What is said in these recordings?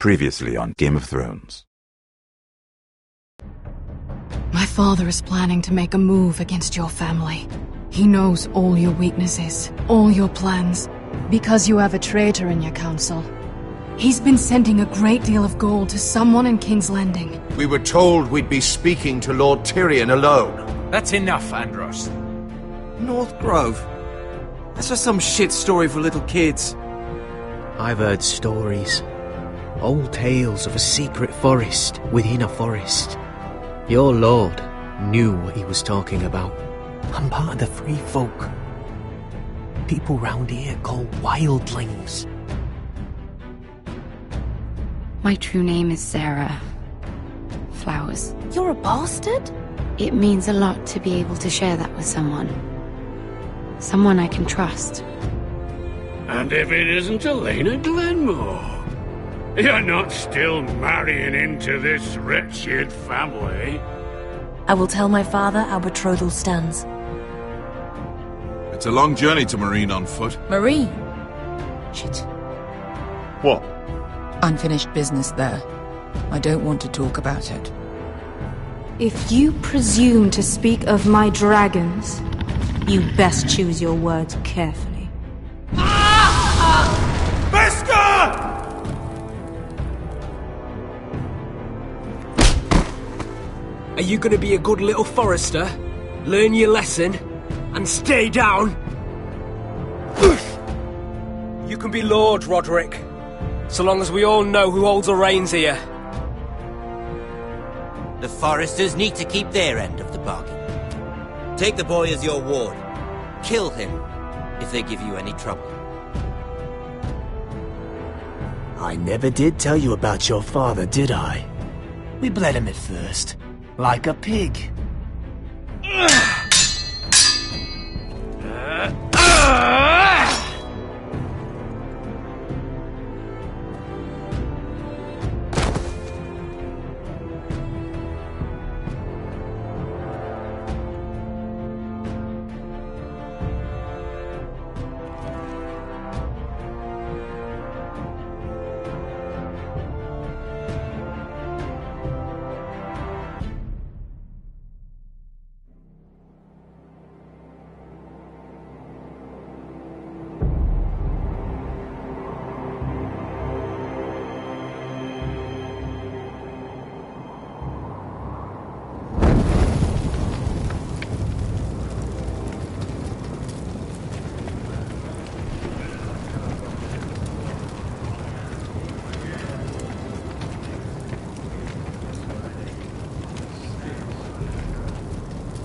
Previously on Game of Thrones. My father is planning to make a move against your family. He knows all your weaknesses, all your plans, because you have a traitor in your council. He's been sending a great deal of gold to someone in King's Landing. We were told we'd be speaking to Lord Tyrion alone. That's enough, Andros. North Grove? That's just some shit story for little kids. I've heard stories. Old tales of a secret forest within a forest. Your lord knew what he was talking about. I'm part of the free folk. People round here call wildlings. My true name is Sarah Flowers. You're a bastard? It means a lot to be able to share that with someone. Someone I can trust. And if it isn't Elena Glenmore, you're not still marrying into this wretched family. I will tell my father our betrothal stands. It's a long journey to Marine on foot. Marine? Shit. What? Unfinished business there. I don't want to talk about it. If you presume to speak of my dragons, you best choose your words carefully. Are you gonna be a good little forester? Learn your lesson? And stay down? You can be Lord, Roderick. So long as we all know who holds the reins here. The foresters need to keep their end of the bargain. Take the boy as your ward. Kill him if they give you any trouble. I never did tell you about your father, did I? We bled him at first. Like a pig.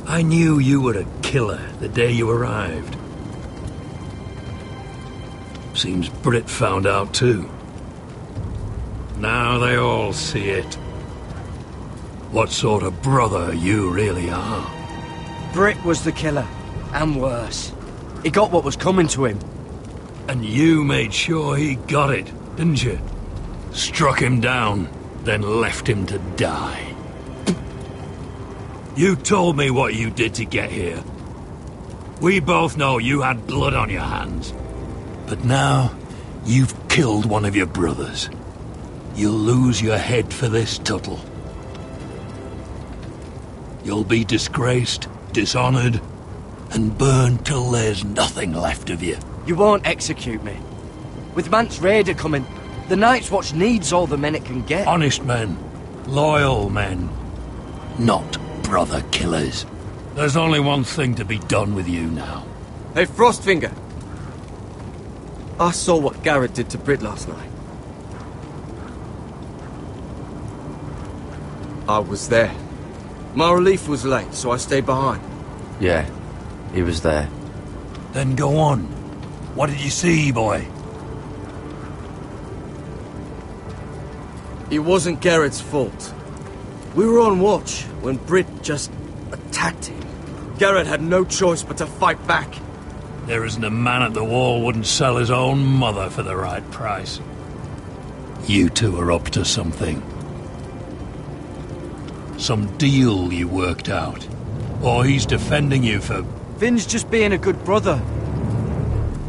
I knew you were a killer the day you arrived. Seems Britt found out too. Now they all see it. What sort of brother you really are. Britt was the killer, and worse. He got what was coming to him. And you made sure he got it, didn't you? Struck him down, then left him to die. You told me what you did to get here. We both know you had blood on your hands. But now, you've killed one of your brothers. You'll lose your head for this, Tuttle. You'll be disgraced, dishonored, and burned till there's nothing left of you. You won't execute me. With Mance Raider coming, the Night's Watch needs all the men it can get. Honest men. Loyal men. Not brother killers. There's only one thing to be done with you now. Hey, Frostfinger. I saw what Garrett did to Britt last night. I was there. My relief was late, so I stayed behind. Yeah, he was there. Then go on. What did you see, boy? It wasn't Garrett's fault. We were on watch when Britt just attacked him. Garrett had no choice but to fight back. There isn't a man at the wall wouldn't sell his own mother for the right price. You two are up to something. Some deal you worked out. Or he's defending you for... Finn's just being a good brother.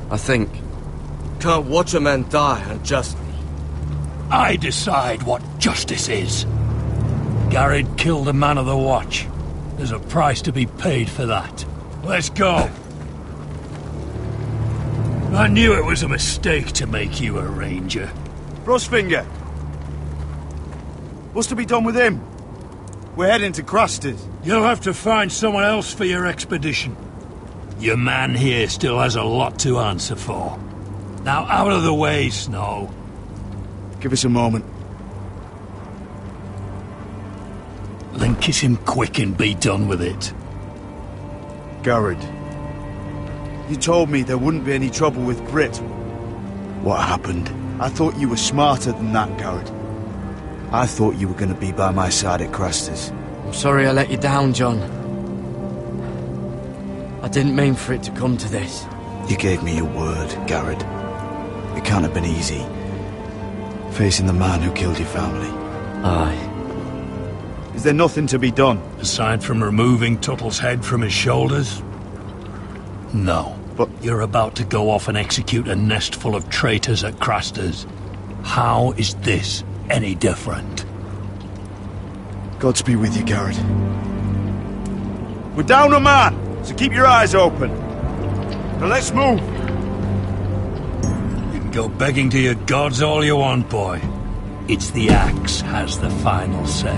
I think. Can't watch a man die unjustly. I decide what justice is. Garrett killed a man of the Watch. There's a price to be paid for that. Let's go. I knew it was a mistake to make you a ranger. Frostfinger! What's to be done with him? We're heading to Crusters. You'll have to find someone else for your expedition. Your man here still has a lot to answer for. Now out of the way, Snow. Give us a moment. Then kiss him quick and be done with it. Garrett, you told me there wouldn't be any trouble with Brit. What happened? I thought you were smarter than that, Garrett. I thought you were going to be by my side at Crusters. I'm sorry I let you down, John. I didn't mean for it to come to this. You gave me your word, Garrett. It can't have been easy. Facing the man who killed your family. Aye. Is there nothing to be done? Aside from removing Tuttle's head from his shoulders? No. But you're about to go off and execute a nest full of traitors at Crusters. How is this any different? Godspeed with you, Garrett. We're down a man, so keep your eyes open. Now let's move. You can go begging to your gods all you want, boy. It's the axe has the final say.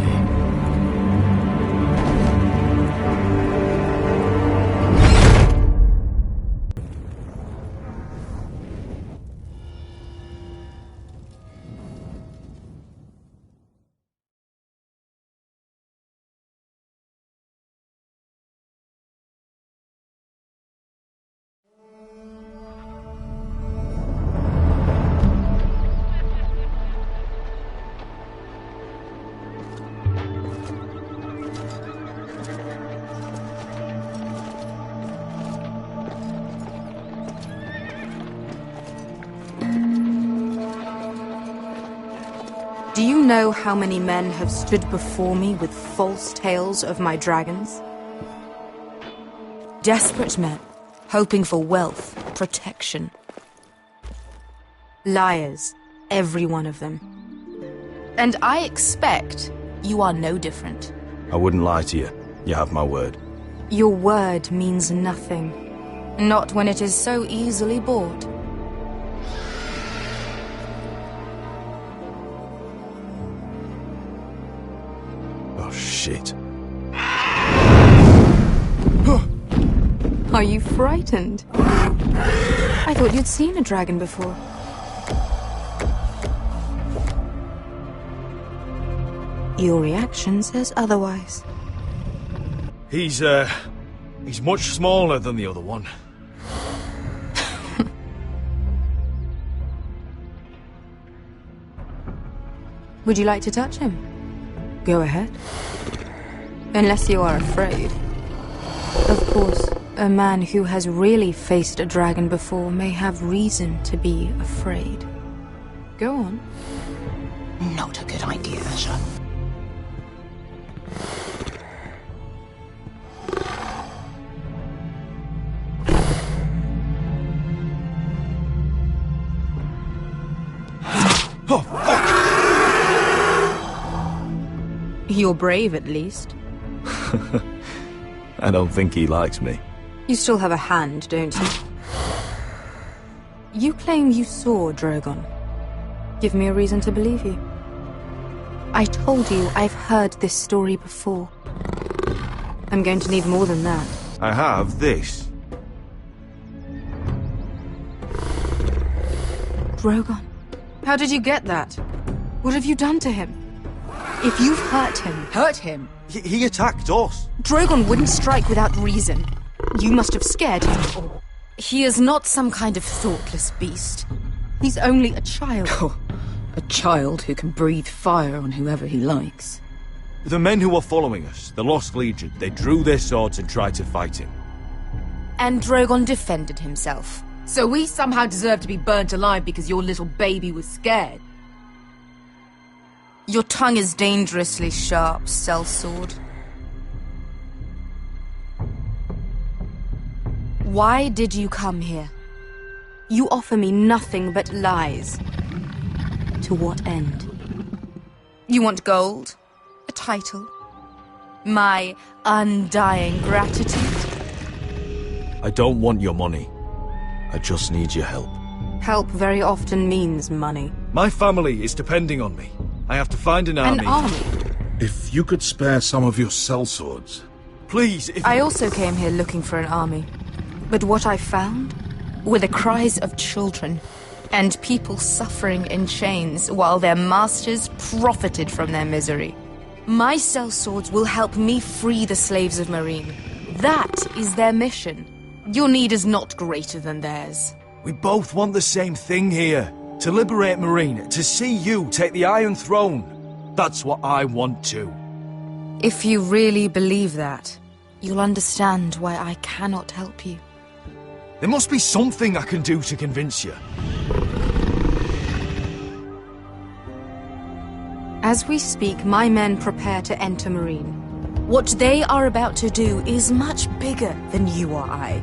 Do you know how many men have stood before me with false tales of my dragons? Desperate men, hoping for wealth, protection. Liars, every one of them. And I expect you are no different. I wouldn't lie to you. You have my word. Your word means nothing. Not when it is so easily bought. Oh, shit. Are you frightened? I thought you'd seen a dragon before. Your reaction says otherwise. He's much smaller than the other one. Would you like to touch him? Go ahead. Unless you are afraid. Of course, a man who has really faced a dragon before may have reason to be afraid. Go on. Not a good idea, sir. Oh, fuck! You're brave, at least. I don't think he likes me. You still have a hand, don't you? You claim you saw Drogon. Give me a reason to believe you. I told you I've heard this story before. I'm going to need more than that. I have this. Drogon? How did you get that? What have you done to him? If you've hurt him... Hurt him? He attacked us. Drogon wouldn't strike without reason. You must have scared him, or... He is not some kind of thoughtless beast. He's only a child. Oh, a child who can breathe fire on whoever he likes. The men who were following us, the Lost Legion, they drew their swords and tried to fight him. And Drogon defended himself. So we somehow deserve to be burnt alive because your little baby was scared? Your tongue is dangerously sharp, sellsword. Why did you come here? You offer me nothing but lies. To what end? You want gold? A title? My undying gratitude? I don't want your money. I just need your help. Help very often means money. My family is depending on me. I have to find an army. An army? If you could spare some of your sellswords. Please, if... I also came here looking for an army. But what I found were the cries of children and people suffering in chains while their masters profited from their misery. My sellswords will help me free the slaves of Marine. That is their mission. Your need is not greater than theirs. We both want the same thing here. To liberate Marine, to see you take the Iron Throne. That's what I want too. If you really believe that, you'll understand why I cannot help you. There must be something I can do to convince you. As we speak, my men prepare to enter Marine. What they are about to do is much bigger than you or I.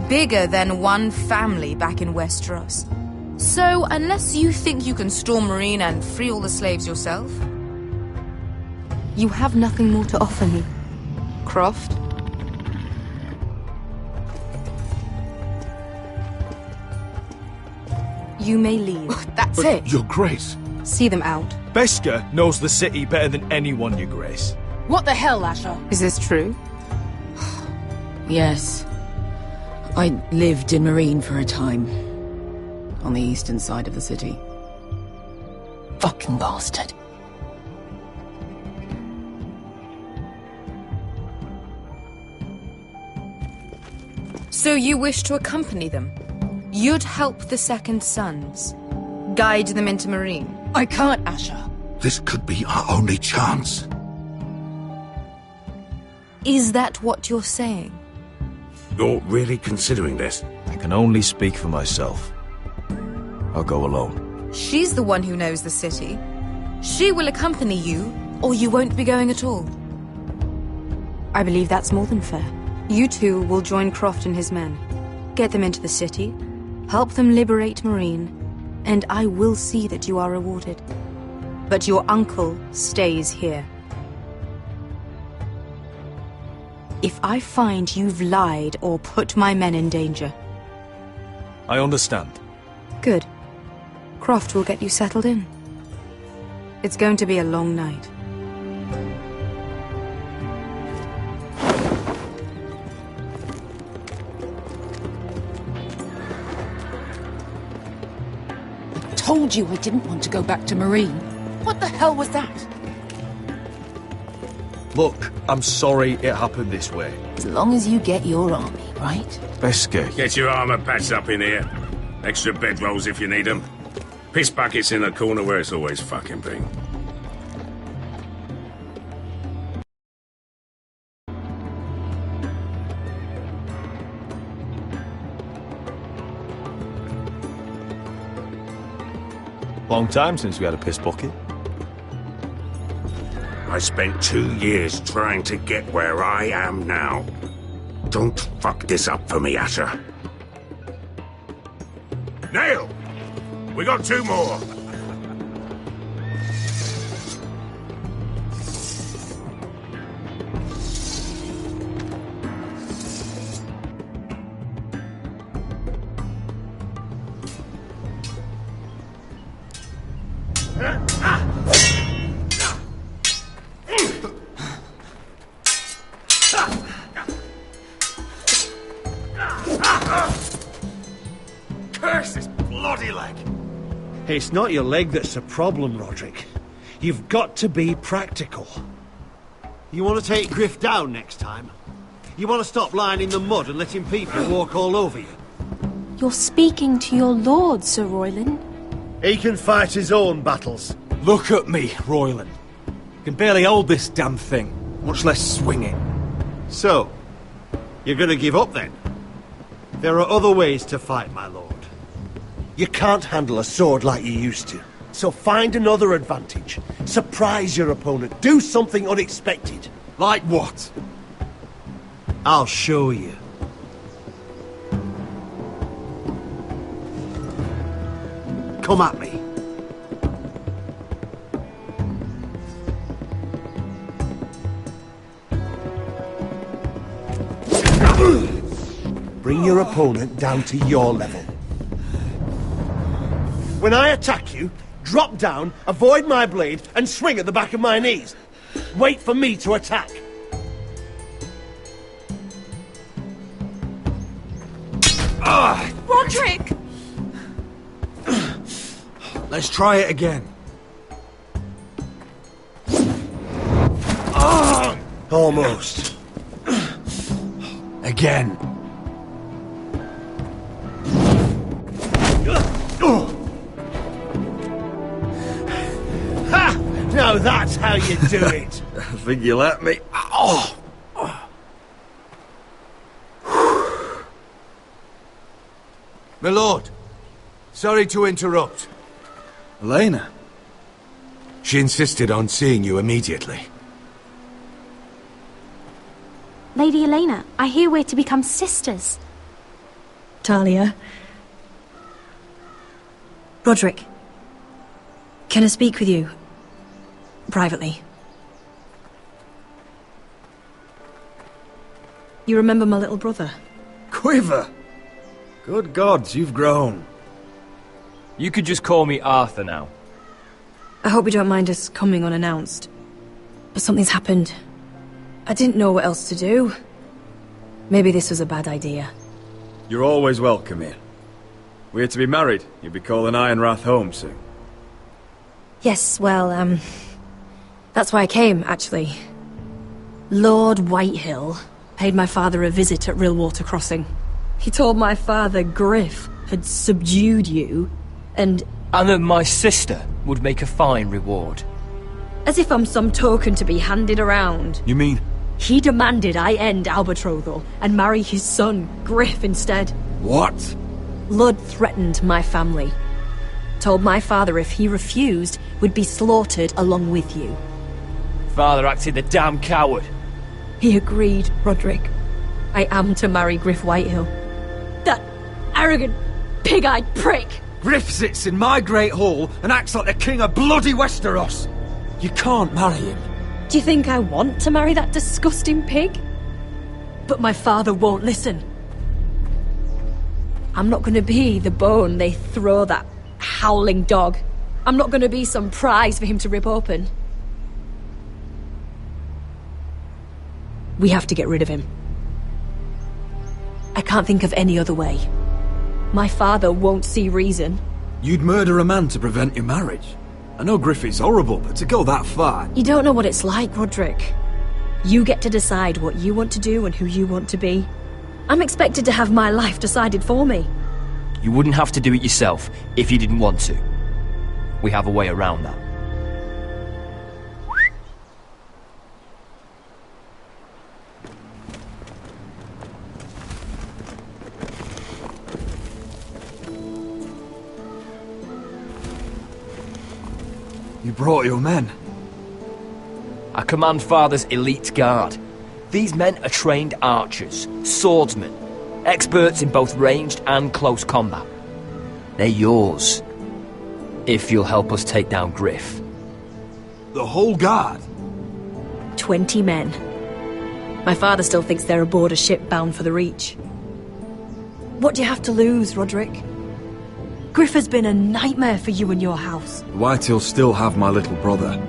Bigger than one family back in Westeros. So, unless you think you can storm Marine and free all the slaves yourself, you have nothing more to offer me. Croft? You may leave. That's it. Your Grace. See them out. Beskha knows the city better than anyone, Your Grace. What the hell, Asher? Is this true? Yes. I lived in Marine for a time. On the eastern side of the city. Fucking bastard. So you wish to accompany them? You'd help the Second Sons? Guide them into Marine? I can't, Asher. This could be our only chance. Is that what you're saying? You're really considering this? I can only speak for myself. I'll go alone. She's the one who knows the city. She will accompany you, or you won't be going at all. I believe that's more than fair. You two will join Croft and his men. Get them into the city, help them liberate Marine, and I will see that you are rewarded. But your uncle stays here. If I find you've lied or put my men in danger... I understand. Good. Croft will get you settled in. It's going to be a long night. Told you I didn't want to go back to Marine. What the hell was that? Look, I'm sorry it happened this way. As long as you get your army, right? Beskha. Get your armor patched up in here. Extra bedrolls if you need them. Piss buckets in the corner where it's always fucking been. Long time since we had a piss bucket. I spent 2 years trying to get where I am now. Don't fuck this up for me, Asher. Nail! We got 2 more! Curse this bloody leg! It's not your leg that's the problem, Roderick. You've got to be practical. You want to take Griff down next time? You want to stop lying in the mud and letting people walk all over you? You're speaking to your lord, Sir Royland. He can fight his own battles. Look at me, Royland. Can barely hold this damn thing, much less swing it. So, you're going to give up then? There are other ways to fight, my lord. You can't handle a sword like you used to. So find another advantage. Surprise your opponent. Do something unexpected. Like what? I'll show you. Come at me. bring your opponent down to your level. When I attack you, drop down, avoid my blade, and swing at the back of my knees. Wait for me to attack. Roderick! Let's try it again. Almost. Again. Ha! Now that's how you do it. I think you let me. Oh! My lord, sorry to interrupt. Elena? She insisted on seeing you immediately. Lady Elena, I hear we're to become sisters. Talia. Roderick. Can I speak with you? Privately. You remember my little brother? Quiver! Good gods, you've grown. You could just call me Arthur now. I hope you don't mind us coming unannounced. But something's happened. I didn't know what else to do. Maybe this was a bad idea. You're always welcome here. We're to be married. You'll be calling Ironrath home soon. Yes, well, that's why I came, actually. Lord Whitehill paid my father a visit at Rillwater Crossing. He told my father Griff had subdued you, and that my sister would make a fine reward. As if I'm some token to be handed around. You mean? He demanded I end our betrothal and marry his son, Griff, instead. What? Lud threatened my family. Told my father if he refused, we'd be slaughtered along with you. Father acted the damn coward. He agreed, Roderick. I am to marry Griff Whitehill. That arrogant, pig-eyed prick! Griff sits in my great hall and acts like the king of bloody Westeros. You can't marry him. Do you think I want to marry that disgusting pig? But my father won't listen. I'm not going to be the bone they throw that howling dog. I'm not going to be some prize for him to rip open. We have to get rid of him. I can't think of any other way. My father won't see reason. You'd murder a man to prevent your marriage. I know Griffith's horrible, but to go that far... You don't know what it's like, Roderick. You get to decide what you want to do and who you want to be. I'm expected to have my life decided for me. You wouldn't have to do it yourself if you didn't want to. We have a way around that. You brought your men. I command Father's elite guard. These men are trained archers, swordsmen, experts in both ranged and close combat. They're yours, if you'll help us take down Griff. The whole guard? 20 men. My father still thinks they're aboard a ship bound for the Reach. What do you have to lose, Roderick? Griff has been a nightmare for you and your house. Whitehill'll still have my little brother.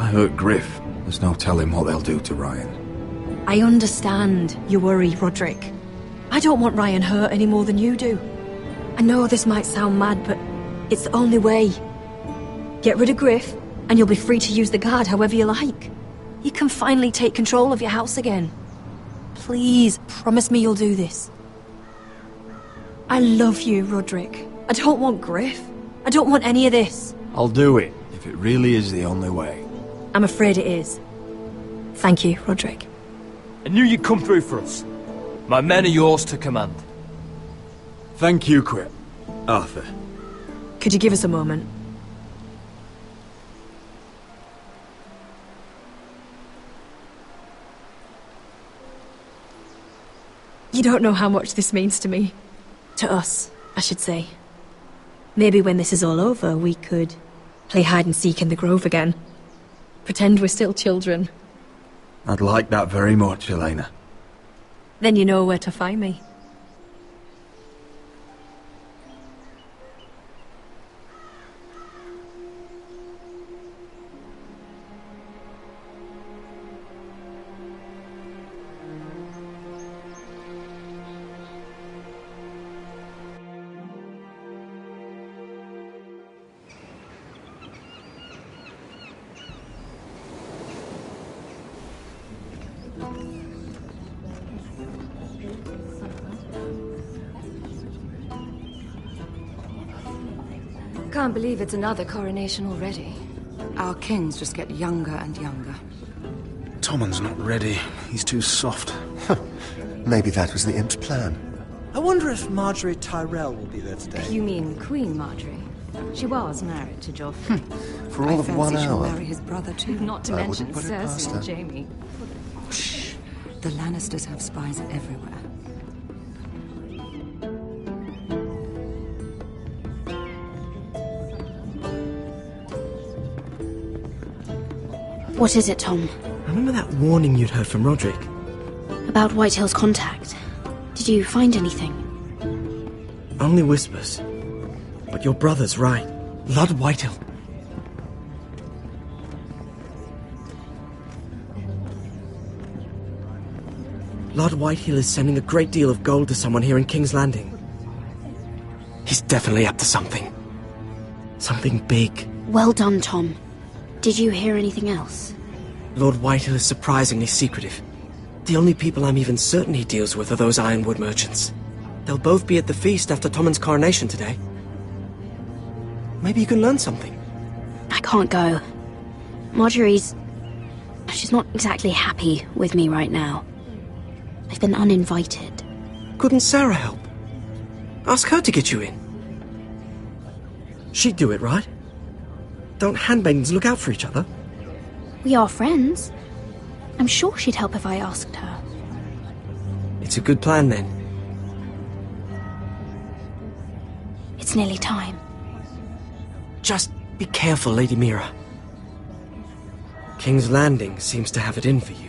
hurt Griff, there's no telling what they'll do to Ryan. I understand your worry, Roderick. I don't want Ryan hurt any more than you do. I know this might sound mad, but it's the only way. Get rid of Griff, and you'll be free to use the guard however you like. You can finally take control of your house again. Please, promise me you'll do this. I love you, Roderick. I don't want Griff. I don't want any of this. I'll do it, if it really is the only way. I'm afraid it is. Thank you, Roderick. I knew you'd come through for us. My men are yours to command. Thank you, Quip. Arthur. Could you give us a moment? You don't know how much this means to me. To us, I should say. Maybe when this is all over, we could play hide and seek in the grove again. Pretend we're still children. I'd like that very much, Elena. Then you know where to find me. Can't believe it's another coronation already. Our kings just get younger and younger. Tommen's not ready. He's too soft. Maybe that was the imp's plan. I wonder if Marjorie Tyrell will be there today. You mean Queen Marjorie? She was married to Joffrey. For all of 1 hour. She'll marry his brother too, not to mention put it past Cersei her. and Jaime. Shh. The Lannisters have spies everywhere. What is it, Tom? Remember that warning you'd heard from Roderick? About Whitehill's contact. Did you find anything? Only whispers. But your brother's right. Lord Whitehill. Lord Whitehill is sending a great deal of gold to someone here in King's Landing. He's definitely up to something. Something big. Well done, Tom. Did you hear anything else? Lord Whitehill is surprisingly secretive. The only people I'm even certain he deals with are those ironwood merchants. They'll both be at the feast after Tommen's coronation today. Maybe you can learn something. I can't go. Marjorie's... she's not exactly happy with me right now. I've been uninvited. Couldn't Sarah help? Ask her to get you in. She'd do it, right? Don't handmaidens look out for each other? We are friends. I'm sure she'd help if I asked her. It's a good plan, then. It's nearly time. Just be careful, Lady Mira. King's Landing seems to have it in for you.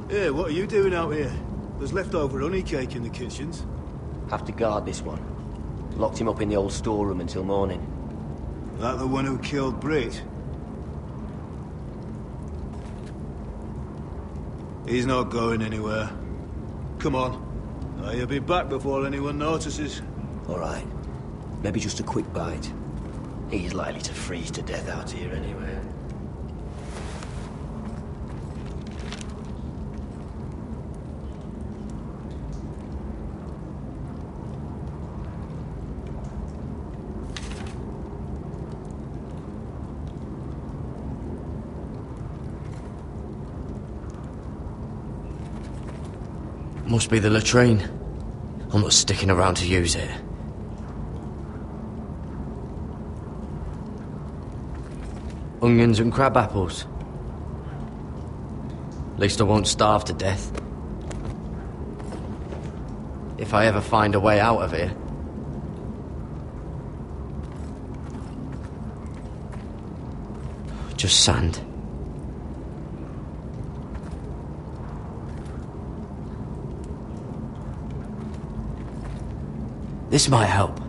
Hey, what are you doing out here? There's leftover honey cake in the kitchens. Have to guard this one. Locked him up in the old storeroom until morning. That the one who killed Brit? He's not going anywhere. Come on. He'll be back before anyone notices. All right. Maybe just a quick bite. He's likely to freeze to death out here anyway. Must be the latrine. I'm not sticking around to use it. Onions and crab apples. At least I won't starve to death. If I ever find a way out of here. just sand. This might help.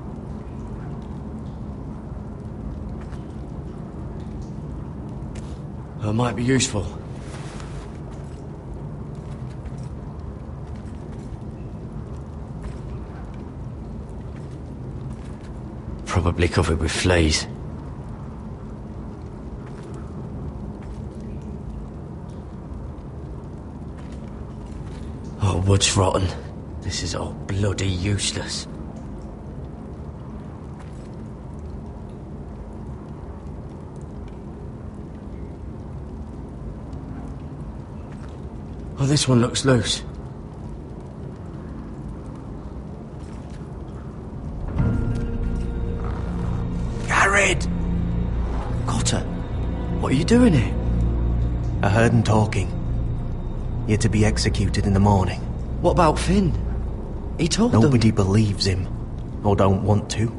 It might be useful. Probably covered with fleas. Oh, wood's rotten. This is all bloody useless. Oh, this one looks loose. Garrett! Cotter, what are you doing here? I heard him talking. You're to be executed in the morning. What about Finn? He told them... Nobody believes him. Or don't want to.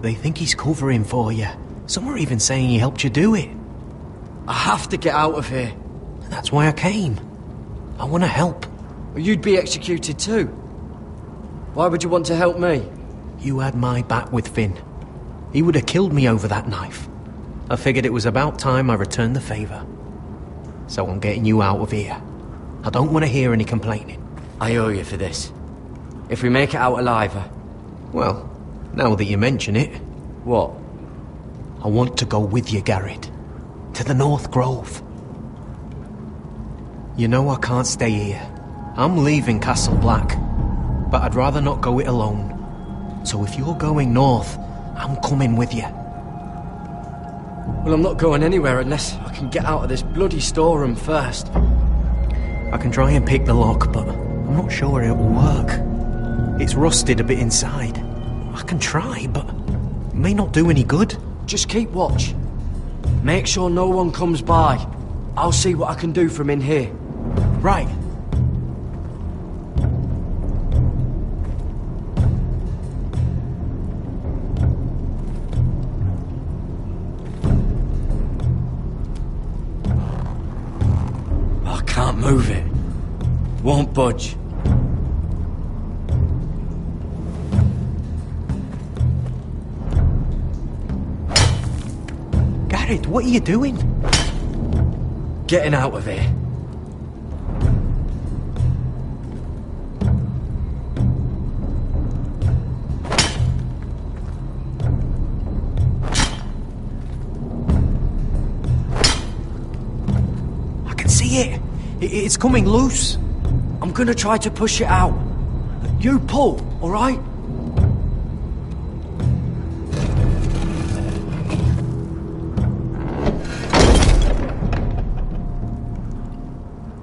They think he's covering for you. Some are even saying he helped you do it. I have to get out of here. That's why I came. I want to help. Well, you'd be executed too. Why would you want to help me? You had my back with Finn. He would have killed me over that knife. I figured it was about time I returned the favour. So I'm getting you out of here. I don't want to hear any complaining. I owe you for this. If we make it out alive... Well, now that you mention it... What? I want to go with you, Garrett. To the North Grove. You know I can't stay here. I'm leaving Castle Black. But I'd rather not go it alone. So if you're going north, I'm coming with you. Well, I'm not going anywhere unless I can get out of this bloody storeroom first. I can try and pick the lock, but I'm not sure it will work. It's rusted a bit inside. I can try, but it may not do any good. Just keep watch. Make sure no one comes by. I'll see what I can do from in here. Right. I can't move it. Won't budge. Garrett, what are you doing? Getting out of here. I can see it. It's coming loose. I'm gonna try to push it out. You pull, all right?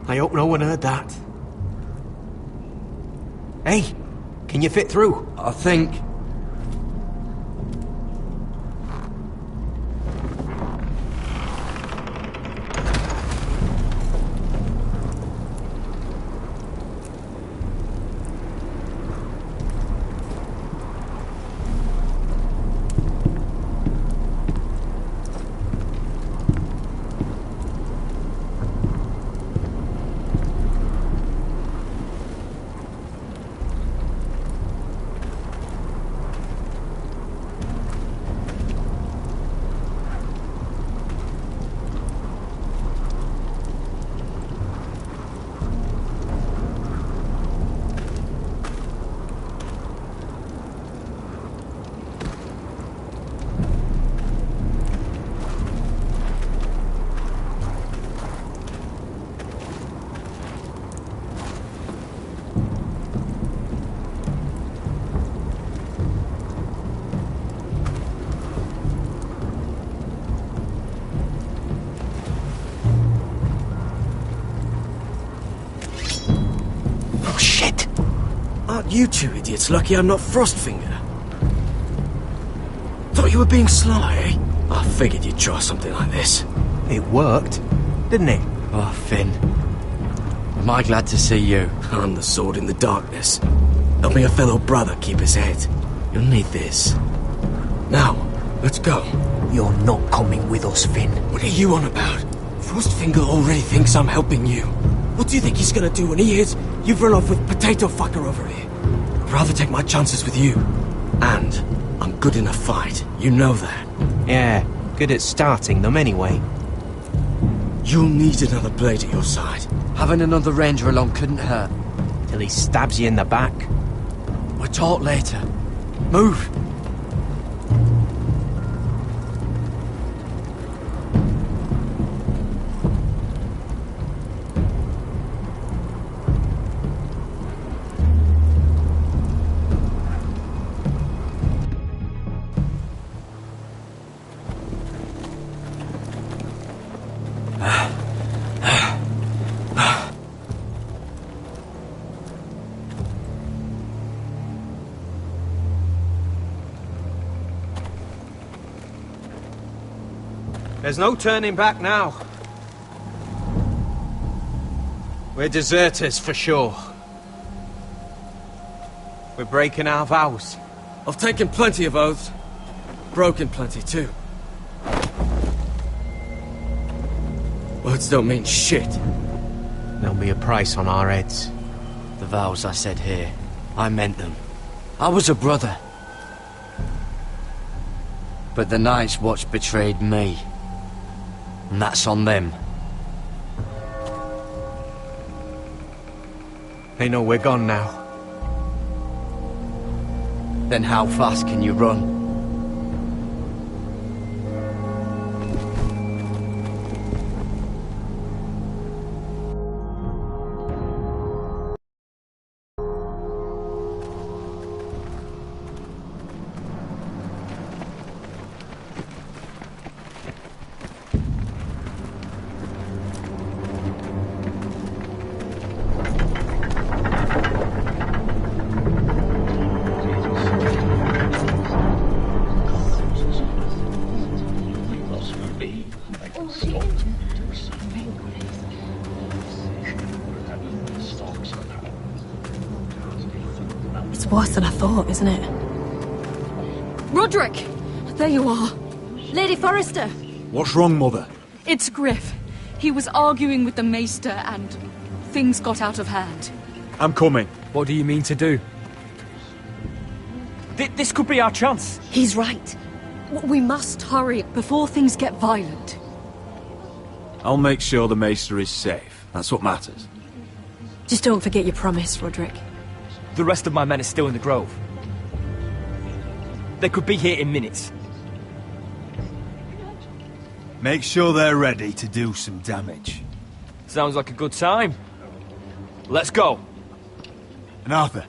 I hope no one heard that. Hey, can you fit through? I think. You two idiots lucky I'm not Frostfinger. Thought you were being sly, eh? I figured you'd try something like this. It worked, didn't it? Oh, Finn. Am I glad to see you? I'm the sword in the darkness. Helping a fellow brother keep his head. You'll need this. Now, Let's go. You're not coming with us, Finn. What are you on about? Frostfinger already thinks I'm helping you. What do you think he's gonna do when he hears you've run off with Potato Fucker over here? I'd rather take my chances with you. And I'm good in a fight. You know that. Yeah, good at starting them anyway. You'll need another blade at your side. Having another ranger along couldn't hurt. Till he stabs you in the back. We'll talk later. Move! There's no turning back now. We're deserters for sure. We're breaking our vows. I've taken plenty of oaths. Broken plenty too. Words don't mean shit. There'll be a price on our heads. The vows I said here, I meant them. I was a brother. But the Night's Watch betrayed me. And that's on them. They know we're gone now. Then how fast can you run? It's worse than I thought, isn't it? Roderick! There you are. Lady Forrester! What's wrong, Mother? It's Griff. He was arguing with the Maester and things got out of hand. I'm coming. What do you mean to do? This could be our chance. He's right. We must hurry before things get violent. I'll make sure the Maester is safe. That's what matters. Just don't forget your promise, Roderick. The rest of my men are still in the grove. They could be here in minutes. Make sure they're ready to do some damage. Sounds like a good time. Let's go. And Arthur,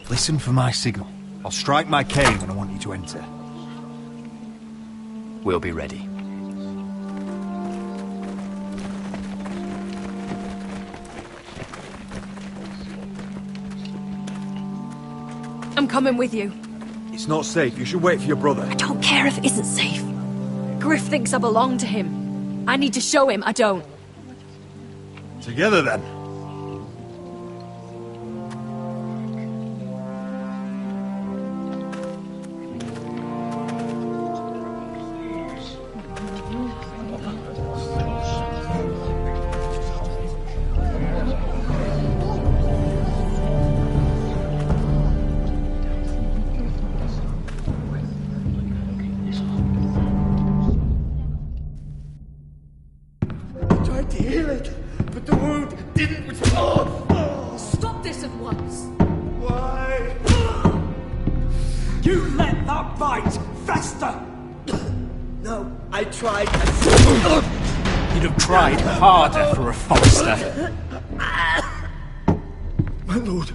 listen for my signal. I'll strike my cane when I want you to enter. We'll be ready. I'm coming with you. It's not safe. You should wait for your brother. I don't care if it isn't safe. Griff thinks I belong to him. I need to show him I don't. Together, then. Tried to heal it, but the wound didn't respond. Stop this at once. Why? You let that bite fester! No, I tried. You'd have tried harder for a Forrester. My lord,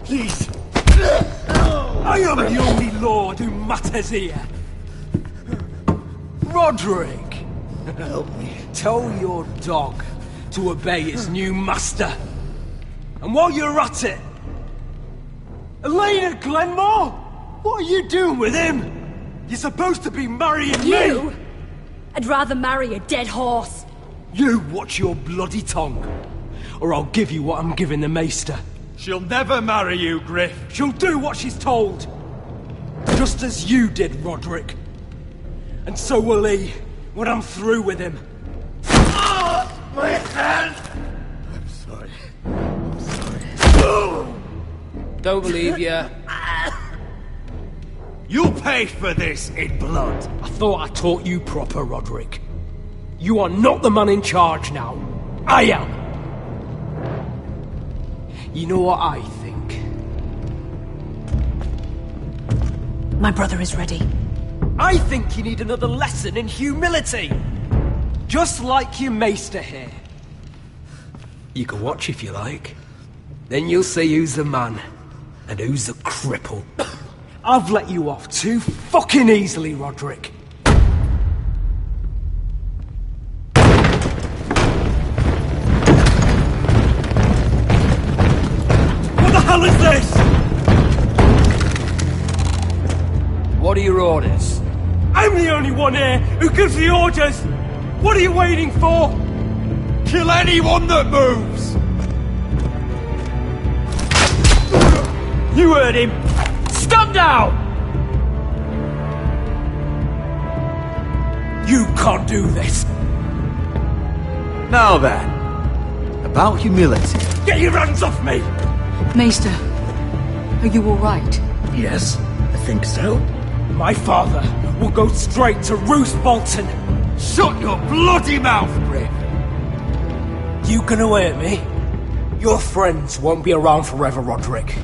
please. I am the only lord who matters here. Roderick! Help me. Tell your dog to obey its new master. And while you're at it, Elena Glenmore? What are you doing with him? You're supposed to be marrying You? me! I'd rather marry a dead horse. You watch your bloody tongue, or I'll give you what I'm giving the Maester. She'll never marry you, Griff. She'll do what she's told. Just as you did, Roderick. And so will he, when I'm through with him. My hand! I'm sorry. I'm sorry. Don't believe ya. You'll pay for this in blood. I thought I taught you proper, Roderick. You are not the man in charge now. I am. You know what I think? My brother is ready. I think you need another lesson in humility. Just like your maester here. You can watch if you like. Then you'll see who's the man and who's the cripple. I've let you off too fucking easily, Roderick. What the hell is this? What are your orders? I'm the only one here who gives the orders! What are you waiting for? Kill anyone that moves! You heard him! Stand down! You can't do this! Now then, about humility. Get your hands off me! Maester, are you alright? Yes, I think so. My father will go straight to Roose Bolton. Shut your bloody mouth, Griff! You gonna hurt me? Your friends won't be around forever, Roderick.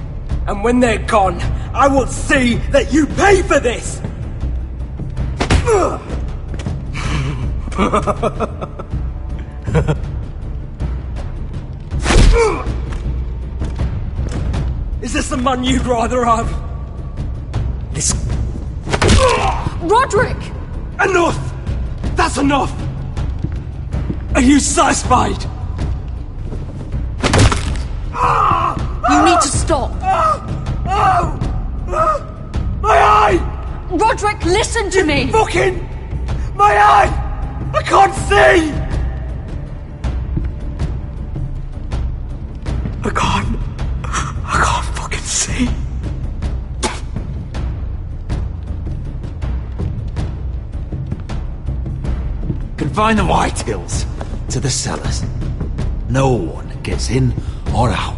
And when they're gone, I will see that you pay for this! Is this the man you'd rather have? This... Roderick! Enough! That's enough! Are you satisfied? You need to stop! My eye! Roderick, listen to me! Fucking... My eye! I can't see! I can't fucking see. Confine the Whitehills to the cellars. No one gets in or out.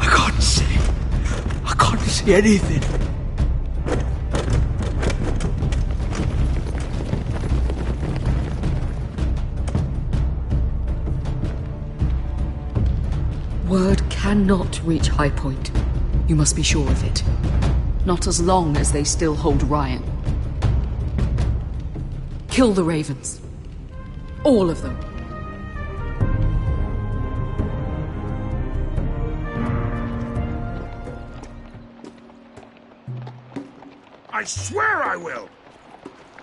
I can't see anything. Word cannot reach High Point. You must be sure of it. Not as long as they still hold Ryan. Kill the ravens. All of them. I swear I will!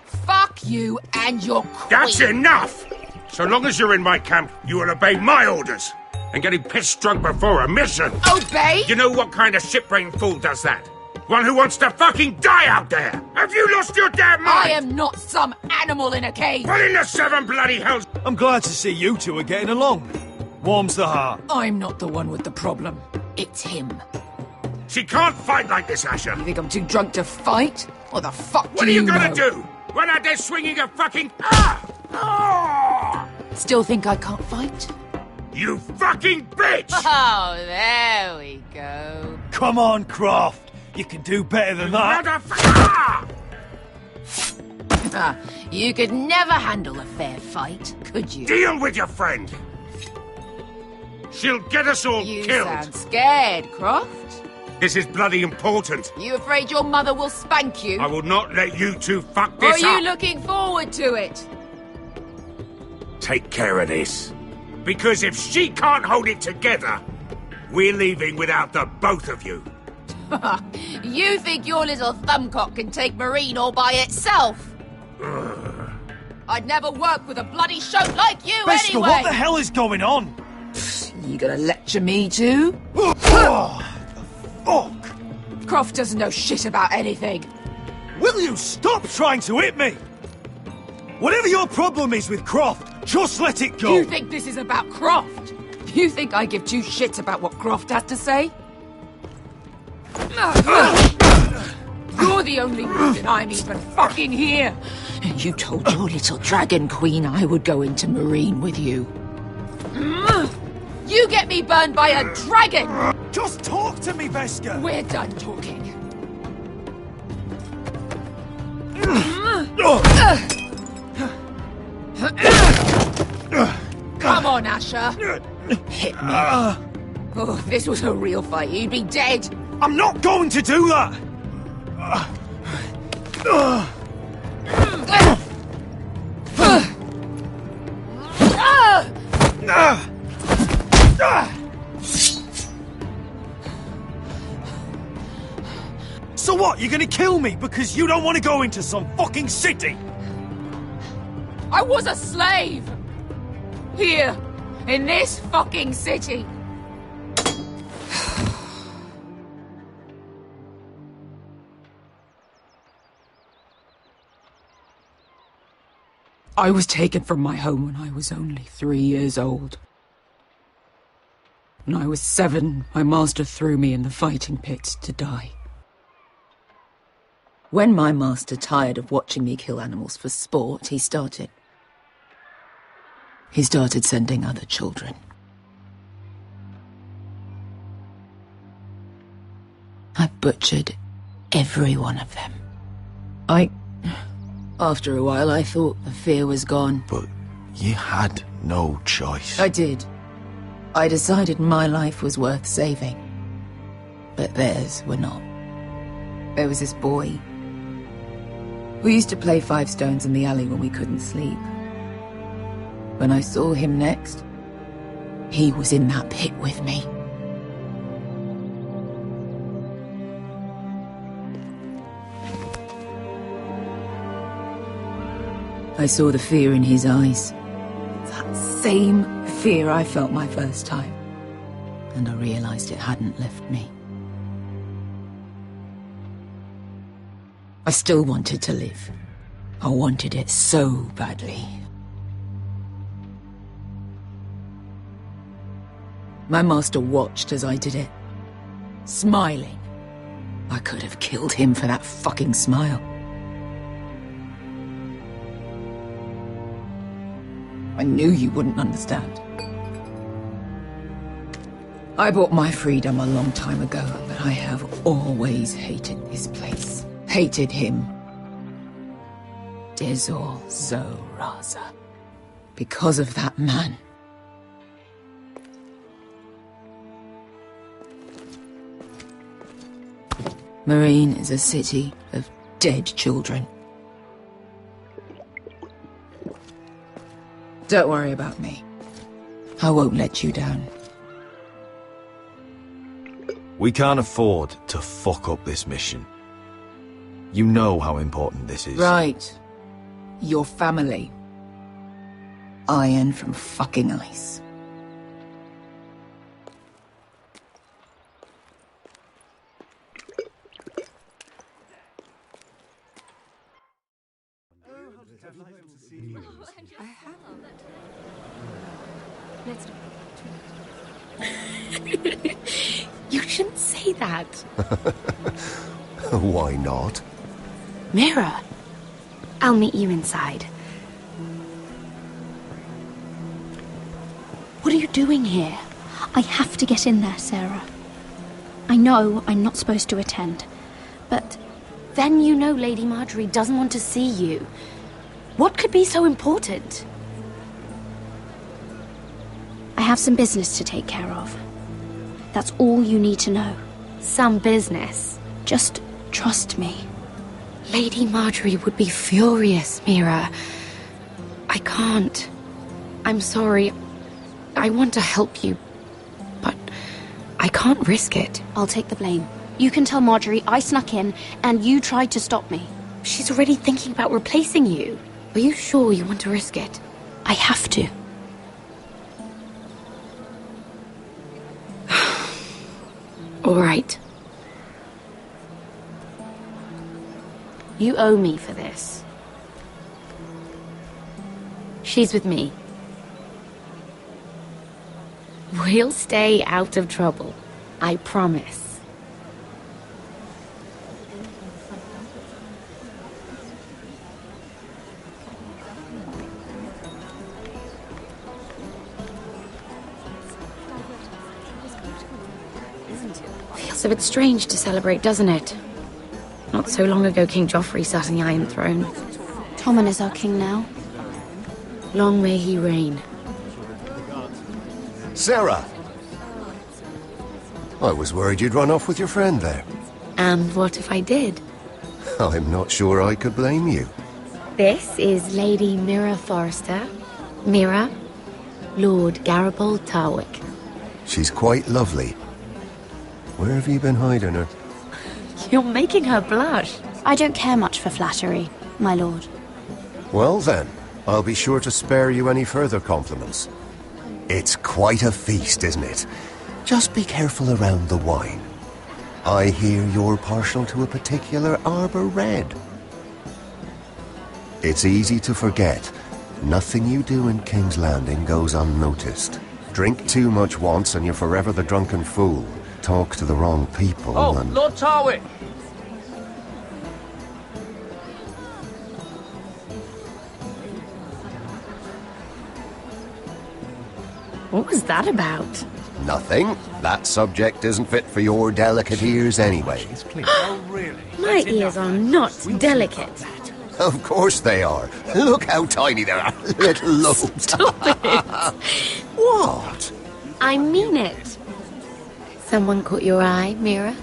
Fuck you and your queen! That's enough! So long as you're in my camp, you will obey my orders. And getting pissed drunk before a mission. Obey? You know what kind of shit-brained fool does that? One who wants to fucking die out there! Have you lost your damn mind? I am not some animal in a cage! What in the seven bloody hells? I'm glad to see you two are getting along. Warms the heart. I'm not the one with the problem. It's him. She can't fight like this, Asher. You think I'm too drunk to fight? What the fuck What do are you know? gonna do? Run out there swinging a fucking... Still think I can't fight? You fucking bitch! Oh, there we go. Come on, Croft. You can do better than that. You could never handle a fair fight, could you? Deal with your friend! She'll get us all You killed! sound scared, Croft. This is bloody important. You afraid your mother will spank you? I will not let you two fuck Or this are you up! looking forward to it? Take care of this. Because if she can't hold it together, we're leaving without the both of you. You think your little thumbcock can take Marine all by itself? I'd never work with a bloody shote like you Beskar, anyway! what the hell is going on? You gonna lecture me too? Oh, fuck! Croft doesn't know shit about anything. Will you stop trying to hit me? Whatever your problem is with Croft, just let it go. You think this is about Croft? You think I give two shits about what Croft has to say? You're the only reason I'm even fucking here. You told your little dragon queen I would go into Marine with you. You get me burned by a dragon! Just talk to me, Veska! We're done talking. Come on, Asher. Hit me. Oh, if this was a real fight, you'd be dead. I'm not going to do that! So what, you're gonna kill me because you don't want to go into some fucking city? I was a slave! Here, in this fucking city. I was taken from my home when I was only 3 years old. When I was 7, my master threw me in the fighting pit to die. When my master tired of watching me kill animals for sport, he started sending other children. I butchered every one of them. After a while, I thought the fear was gone. But you had no choice. I did. I decided my life was worth saving. But theirs were not. There was this boy who used to play 5 stones in the alley when we couldn't sleep. When I saw him next, he was in that pit with me. I saw the fear in his eyes. That same fear I felt my first time. And I realized it hadn't left me. I still wanted to live. I wanted it so badly. My master watched as I did it, smiling. I could have killed him for that fucking smile. I knew you wouldn't understand. I bought my freedom a long time ago, but I have always hated this place. Hated him. Dezor Zoraza. Because of that man. Marine is a city of dead children. Don't worry about me. I won't let you down. We can't afford to fuck up this mission. You know how important this is. Right. Your family. Iron from fucking ice. You shouldn't say that. Why not? Mira, I'll meet you inside. What are you doing here? I have to get in there, Sarah. I know I'm not supposed to attend, but then you know Lady Marjorie doesn't want to see you. What could be so important? I have some business to take care of. That's all you need to know. Some business. Just trust me. Lady Marjorie would be furious, Mira. I can't. I'm sorry. I want to help you, but I can't risk it. I'll take the blame. You can tell Marjorie I snuck in and you tried to stop me. She's already thinking about replacing you. Are you sure you want to risk it? I have to. All right. You owe me for this. She's with me. We'll stay out of trouble. I promise. Feels a bit strange to celebrate, doesn't it? Not so long ago, King Joffrey sat on the Iron Throne. Tommen is our king now. Long may he reign. Sarah! I was worried you'd run off with your friend there. And what if I did? I'm not sure I could blame you. This is Lady Mira Forrester. Mira, Lord Garibald Tarwick. She's quite lovely. Where have you been hiding her? You're making her blush. I don't care much for flattery, my lord. Well then, I'll be sure to spare you any further compliments. It's quite a feast, isn't it? Just be careful around the wine. I hear you're partial to a particular Arbor Red. It's easy to forget. Nothing you do in King's Landing goes unnoticed. Drink too much once and you're forever the drunken fool. Talk to the wrong people and... Lord Tarwick! What was that about? Nothing. That subject isn't fit for your delicate ears anyway. Oh, really? My ears are not delicate. Of course they are. Look how tiny they are. Little lobes. Stop it. What? I mean it. Someone caught your eye, Mira?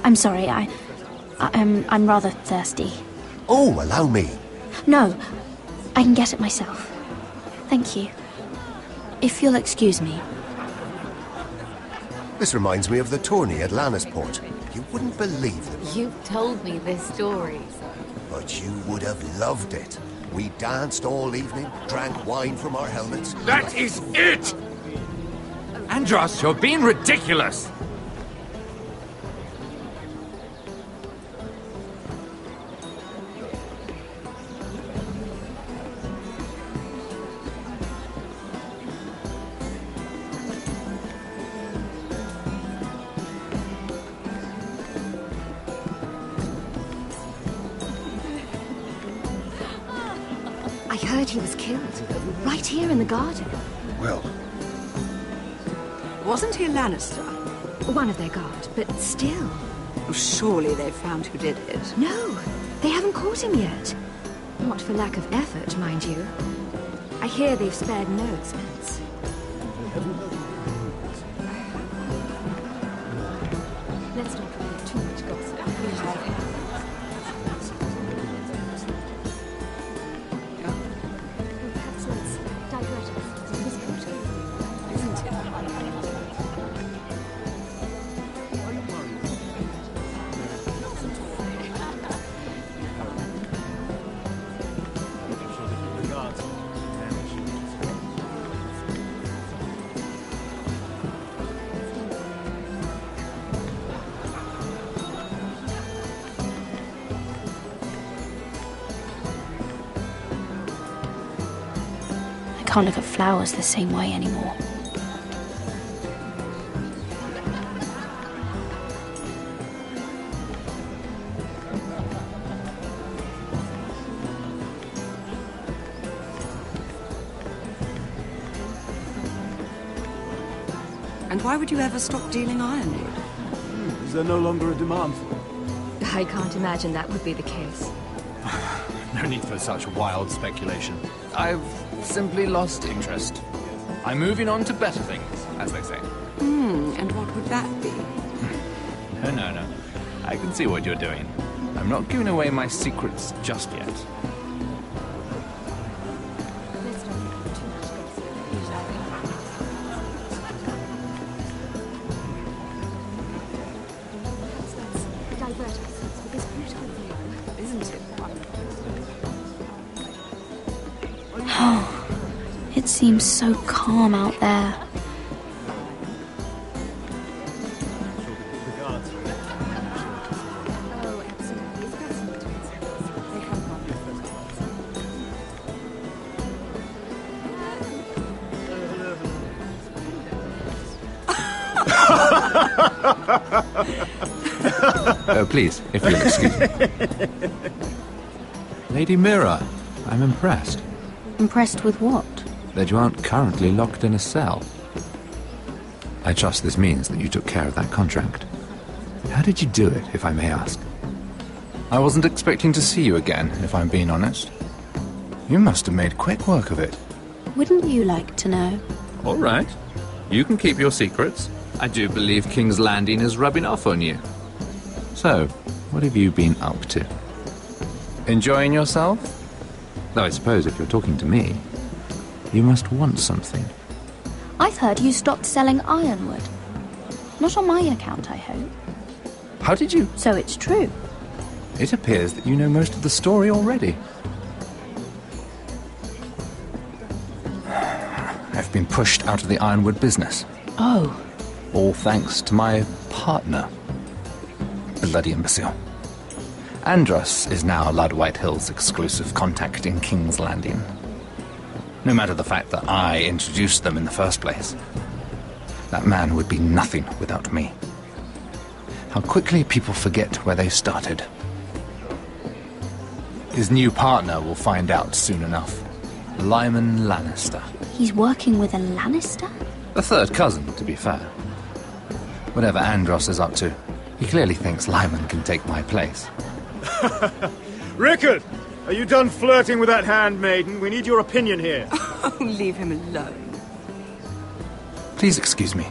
I'm sorry, I'm rather thirsty. Oh, allow me. No, I can get it myself. Thank you. If you'll excuse me. This reminds me of the tourney at Lannisport. You wouldn't believe it. You've told me this story. But you would have loved it. We danced all evening, drank wine from our helmets. That is it! Andros, you're being ridiculous! I heard he was killed, right here in the garden. Well... Wasn't he a Lannister? One of their guard, but still. Surely they found who did it. No, they haven't caught him yet. Not for lack of effort, mind you. I hear they've spared no expense. Let's not reveal too much gossip. Perhaps let's divert us to this beautiful, isn't it? I can't look at flowers the same way anymore. And why would you ever stop dealing ironwood? Is there no longer a demand for it? I can't imagine that would be the case. No need for such wild speculation. I've simply lost interest. I'm moving on to better things, as they say. And what would that be? No. I can see what you're doing. I'm not giving away my secrets just yet. Divert us to this beautiful view, isn't it? Oh, it seems so calm out there. Please, if you'll excuse me. Lady Mira, I'm impressed. Impressed with what? That you aren't currently locked in a cell. I trust this means that you took care of that contract. How did you do it, if I may ask? I wasn't expecting to see you again, if I'm being honest. You must have made quick work of it. Wouldn't you like to know? All right. You can keep your secrets. I do believe King's Landing is rubbing off on you. So, what have you been up to? Enjoying yourself? Though I suppose if you're talking to me, you must want something. I've heard you stopped selling ironwood. Not on my account, I hope. How did you? So it's true. It appears that you know most of the story already. I've been pushed out of the ironwood business. Oh. All thanks to my partner. Bloody imbecile. Andros is now Lord Whitehill's exclusive contact in King's Landing. No matter the fact that I introduced them in the first place. That man would be nothing without me. How quickly people forget where they started. His new partner will find out soon enough. Lyman Lannister. He's working with a Lannister? A third cousin, to be fair. Whatever Andros is up to, he clearly thinks Lyman can take my place. Rickard! Are you done flirting with that handmaiden? We need your opinion here. Oh, leave him alone. Please excuse me.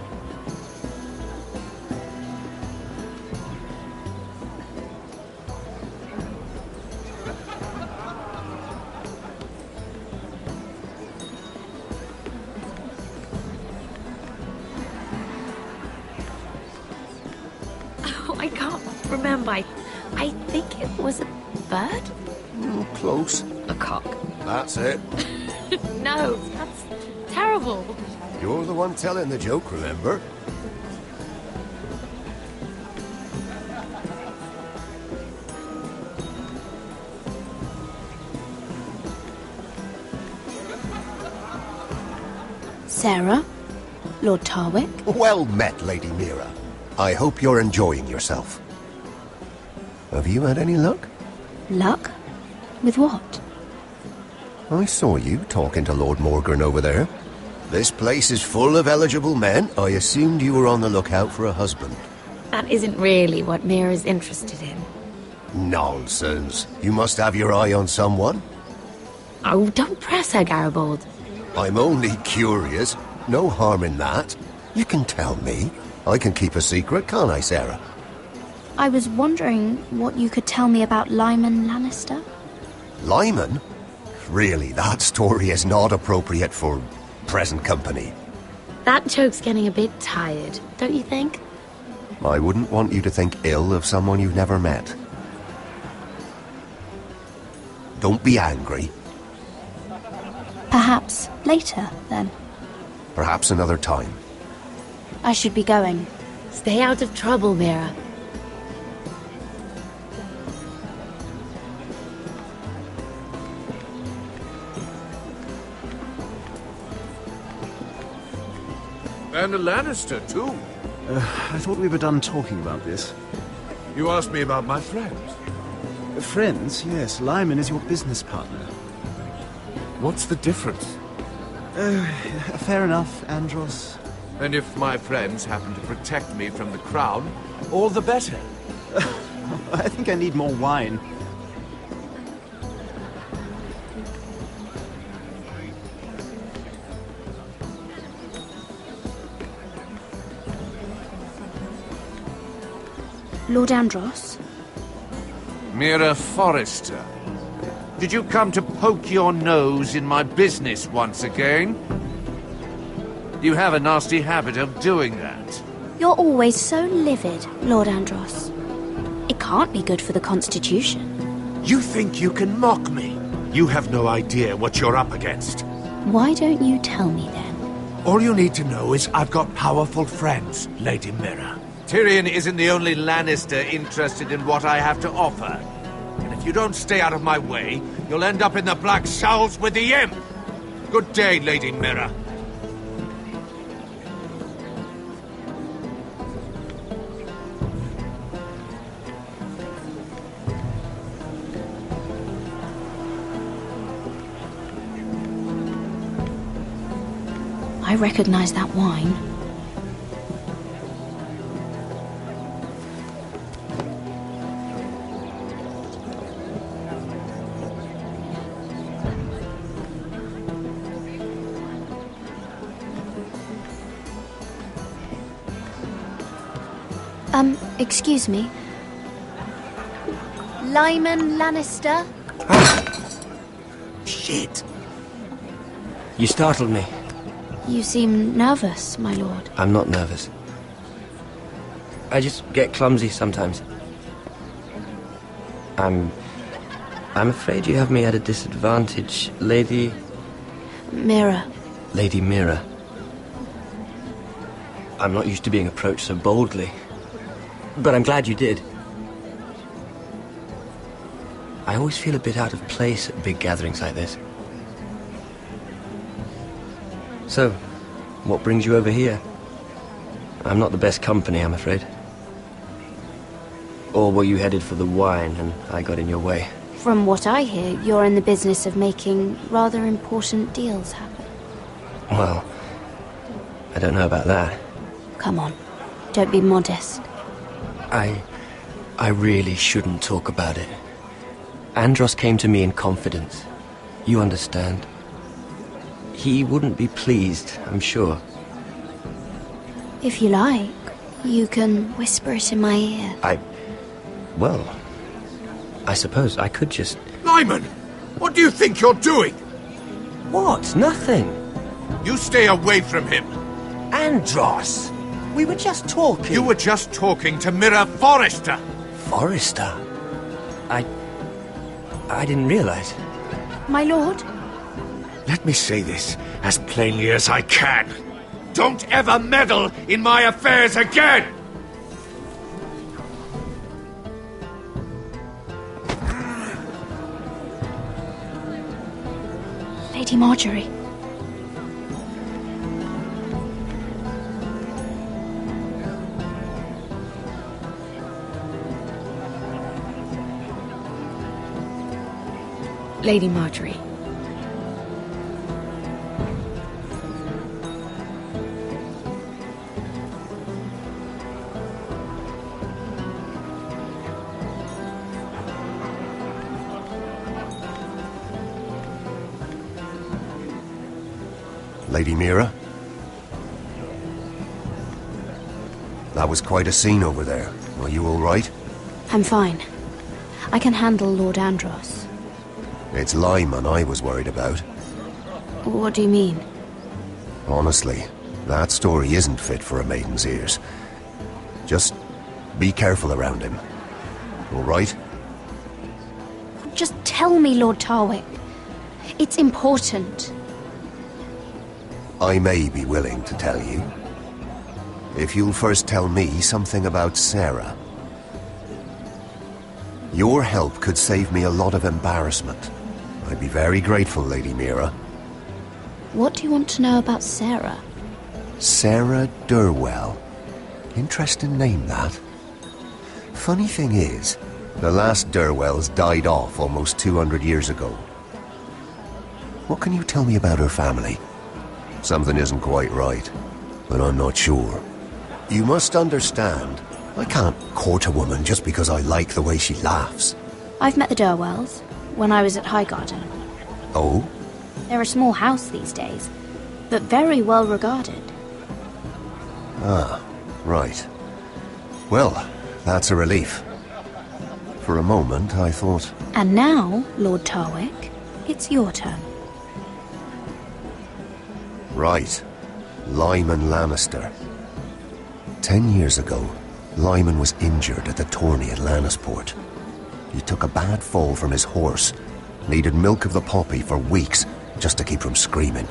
Oh, I can't remember. I think it was a bird? Close. A cock. That's it. No, that's terrible. You're the one telling the joke, remember? Sarah? Lord Tarwick? Well met, Lady Mira. I hope you're enjoying yourself. Have you had any luck? Luck? With what? I saw you talking to Lord Morgan over there. This place is full of eligible men. I assumed you were on the lookout for a husband. That isn't really what Mira's interested in. Nonsense. You must have your eye on someone. Oh, don't press her, Garibaldi. I'm only curious. No harm in that. You can tell me. I can keep a secret, can't I, Sarah? I was wondering what you could tell me about Lyman Lannister. Lyman? Really, that story is not appropriate for present company. That joke's getting a bit tired, don't you think? I wouldn't want you to think ill of someone you've never met. Don't be angry. Perhaps later, then. Perhaps another time. I should be going. Stay out of trouble, Mira. And a Lannister, too. I thought we were done talking about this. You asked me about my friends. Friends? Yes, Lyman is your business partner. What's the difference? Fair enough, Andros. And if my friends happen to protect me from the crown, all the better. I think I need more wine. Lord Andros? Mira Forrester. Did you come to poke your nose in my business once again? You have a nasty habit of doing that. You're always so livid, Lord Andros. It can't be good for the Constitution. You think you can mock me? You have no idea what you're up against. Why don't you tell me then? All you need to know is I've got powerful friends, Lady Mira. Tyrion isn't the only Lannister interested in what I have to offer. And if you don't stay out of my way, you'll end up in the Black Showls with the Imp. Good day, Lady Mira. I recognize that wine. Excuse me. Lyman Lannister? Shit. You startled me. You seem nervous, my lord. I'm not nervous. I just get clumsy sometimes. I'm afraid you have me at a disadvantage, Lady... Mira. Lady Mira. I'm not used to being approached so boldly. But I'm glad you did. I always feel a bit out of place at big gatherings like this. So, what brings you over here? I'm not the best company, I'm afraid. Or were you headed for the wine and I got in your way? From what I hear, you're in the business of making rather important deals happen. Well, I don't know about that. Come on, don't be modest. I really shouldn't talk about it. Andros came to me in confidence. You understand. He wouldn't be pleased, I'm sure. If you like, you can whisper it in my ear. Well, I suppose I could just... Lyman! What do you think you're doing? What? Nothing. You stay away from him. Andros! We were just talking. You were just talking to Mira Forrester. Forrester? I didn't realize. My lord? Let me say this as plainly as I can. Don't ever meddle in my affairs again! Lady Marjorie. Lady Marjorie. Lady Mira? That was quite a scene over there. Are you all right? I'm fine. I can handle Lord Andros. It's Lyman I was worried about. What do you mean? Honestly, that story isn't fit for a maiden's ears. Just be careful around him. All right? Just tell me, Lord Tarwick. It's important. I may be willing to tell you. If you'll first tell me something about Sarah. Your help could save me a lot of embarrassment. I'd be very grateful, Lady Mira. What do you want to know about Sarah? Sarah Durwell. Interesting name, that. Funny thing is, the last Durwells died off almost 200 years ago. What can you tell me about her family? Something isn't quite right, but I'm not sure. You must understand, I can't court a woman just because I like the way she laughs. I've met the Durwells when I was at Highgarden. Oh? They're a small house these days, but very well regarded. Ah, right. Well, that's a relief. For a moment, I thought... And now, Lord Tarwick, it's your turn. Right. Lyman Lannister. 10 years ago, Lyman was injured at the tourney at Lannisport. He took a bad fall from his horse. Needed milk of the poppy for weeks just to keep from screaming.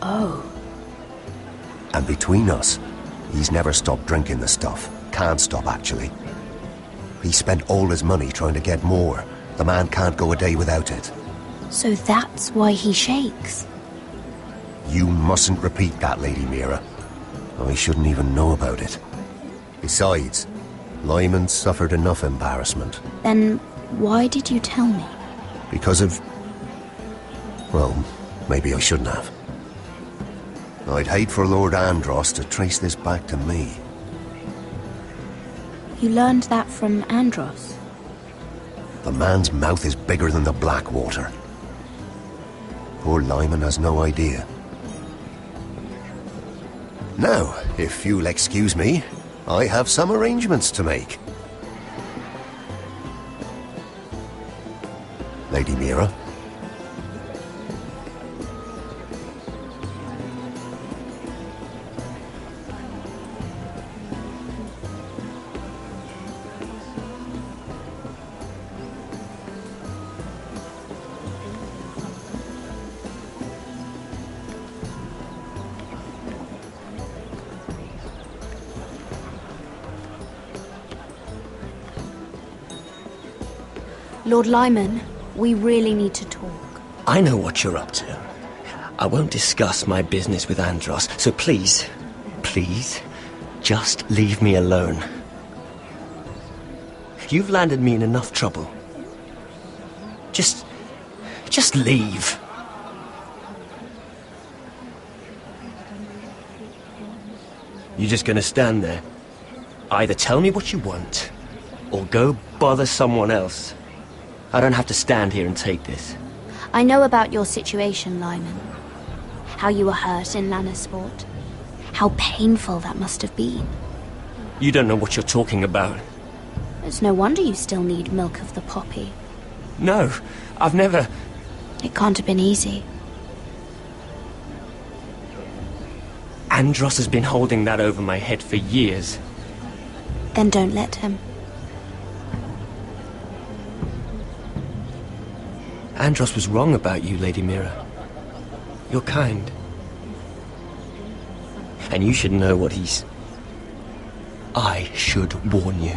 Oh. And between us, he's never stopped drinking the stuff. Can't stop, actually. He spent all his money trying to get more. The man can't go a day without it. So that's why he shakes. You mustn't repeat that, Lady Mira. I shouldn't even know about it. Besides, Lyman suffered enough embarrassment. Then why did you tell me? Because of... Well, maybe I shouldn't have. I'd hate for Lord Andros to trace this back to me. You learned that from Andros? The man's mouth is bigger than the Blackwater. Poor Lyman has no idea. Now, if you'll excuse me, I have some arrangements to make. Lady Mira? Lord Lyman, we really need to talk. I know what you're up to. I won't discuss my business with Andros, so please, just leave me alone. You've landed me in enough trouble. Just leave. You're just gonna stand there. Either tell me what you want, or go bother someone else. I don't have to stand here and take this. I know about your situation, Lyman. How you were hurt in Lannisport. How painful that must have been. You don't know what you're talking about. It's no wonder you still need milk of the poppy. No, I've never... It can't have been easy. Andros has been holding that over my head for years. Then don't let him. Andros was wrong about you, Lady Mira. You're kind. And you should know what he's... I should warn you.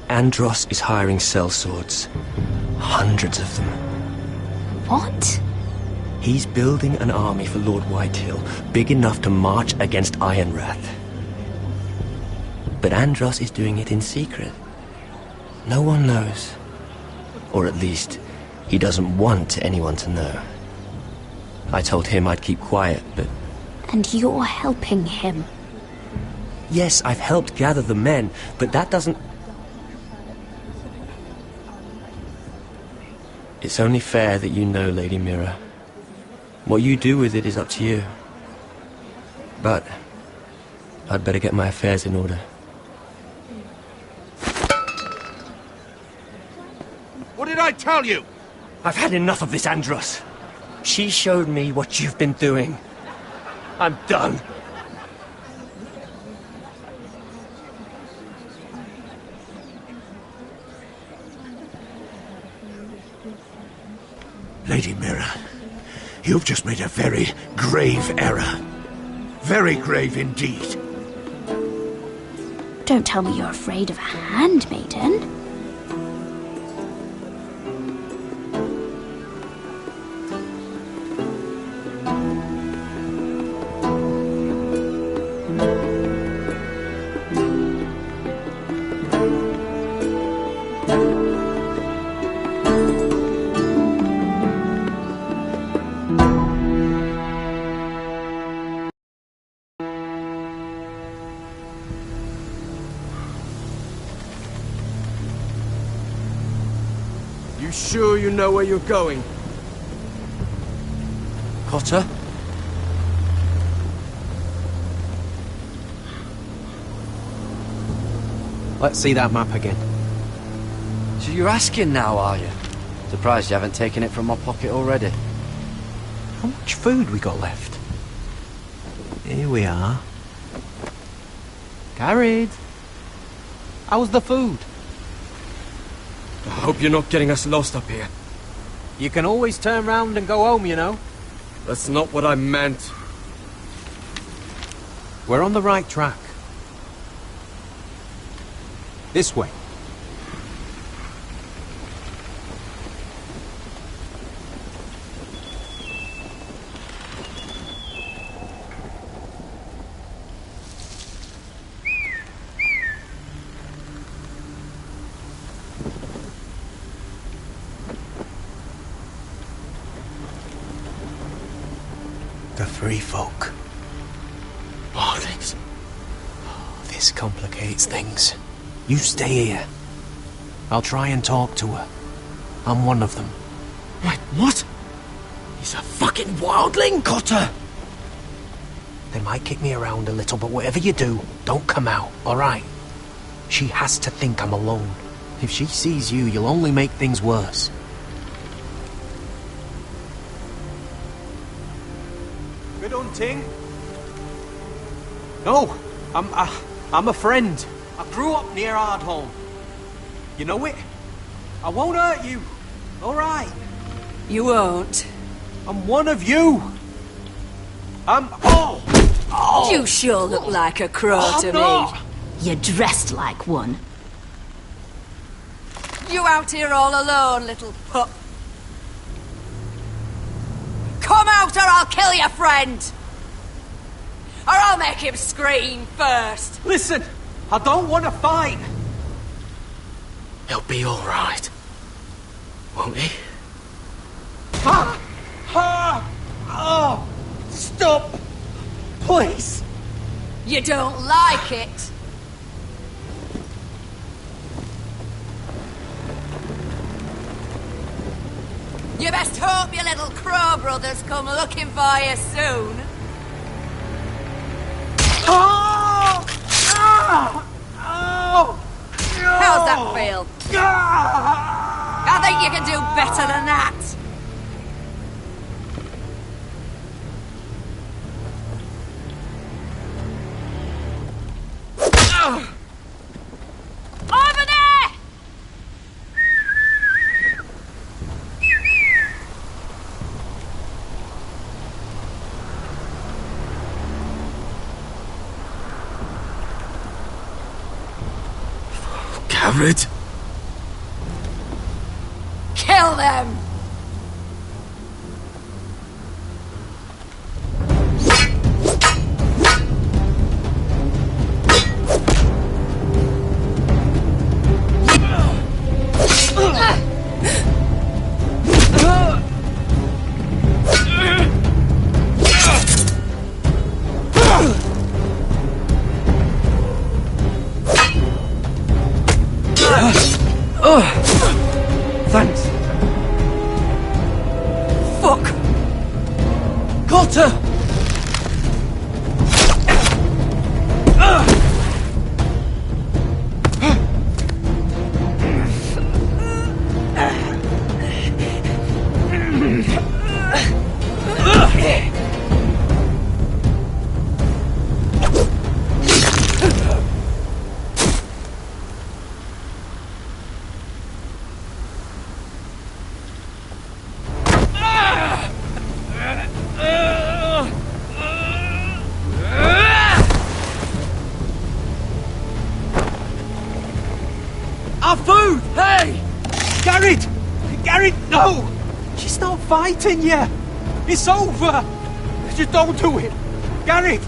Andros is hiring sellswords. Hundreds of them. What? He's building an army for Lord Whitehill, big enough to march against Ironrath. But Andros is doing it in secret. No one knows. Or at least, he doesn't want anyone to know. I told him I'd keep quiet, but... And you're helping him? Yes, I've helped gather the men, but that doesn't... It's only fair that you know, Lady Mira. What you do with it is up to you. But I'd better get my affairs in order. What did I tell you? I've had enough of this, Andros. She showed me what you've been doing. I'm done. Lady Mira, you've just made a very grave error. Very grave indeed. Don't tell me you're afraid of a handmaiden. Sure you know where you're going? Potter? Let's see that map again. So you're asking now, are you? Surprised you haven't taken it from my pocket already. How much food we got left? Here we are. Carried. How's the food? I hope you're not getting us lost up here. You can always turn round and go home, you know. That's not what I meant. We're on the right track. This way. The free folk. Wildlings. Oh, this complicates things. You stay here. I'll try and talk to her. I'm one of them. Wait, what? He's a fucking wildling? Cutter! They might kick me around a little, but whatever you do, don't come out, alright? She has to think I'm alone. If she sees you, you'll only make things worse. Good hunting. No, I'm a friend. I grew up near Ardholm. You know it? I won't hurt you. Alright. You won't. I'm one of you. Oh! You sure look like a crow to me. You're dressed like one. You out here all alone, little pup? Come out or I'll kill your friend! Or I'll make him scream first! Listen, I don't want to fight. He'll be alright. Won't he? Oh! Stop! Please! You don't like it? You best hope your little crow brothers come looking for you soon. Oh! Oh! Oh! How's that feel? I think you can do better than that. Over there! Garrett? Kill them! Thanks. Fuck! Got her! Our food! Hey! Garrett! Garrett, no! She's not fighting yet! It's over! Just don't do it! Garrett!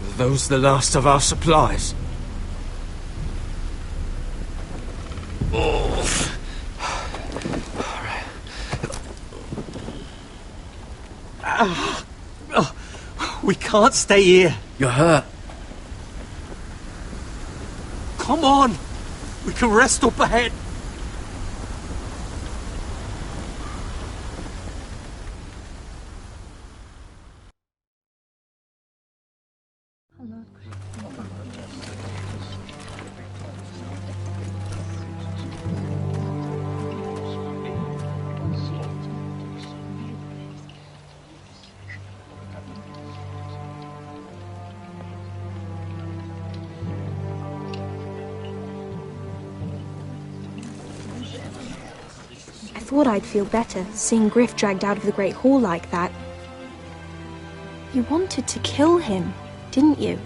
Are those the last of our supplies? Oh. We can't stay here. You're hurt. Come on! We can rest up ahead. I thought I'd feel better, seeing Griff dragged out of the Great Hall like that. You wanted to kill him, didn't you?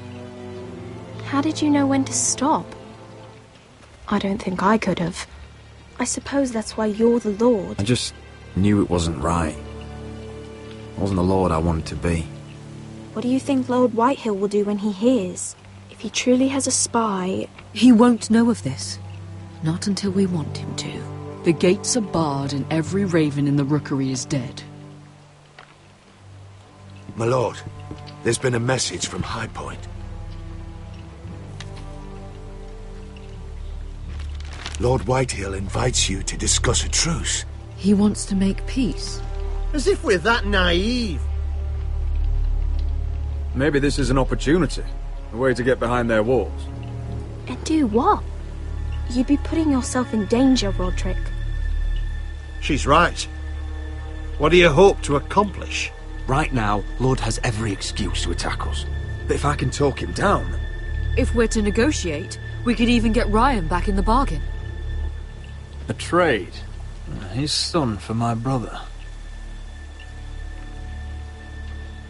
How did you know when to stop? I don't think I could have. I suppose that's why you're the Lord. I just knew it wasn't right. I wasn't the Lord I wanted to be. What do you think Lord Whitehill will do when he hears? If he truly has a spy... He won't know of this. Not until we want him to. The gates are barred and every raven in the rookery is dead. My lord, there's been a message from High Point. Lord Whitehill invites you to discuss a truce. He wants to make peace. As if we're that naive. Maybe this is an opportunity. A way to get behind their walls. And do what? You'd be putting yourself in danger, Roderick. She's right. What do you hope to accomplish? Right now, Lord has every excuse to attack us. But if I can talk him down... If we're to negotiate, we could even get Ryan back in the bargain. A trade. His son for my brother.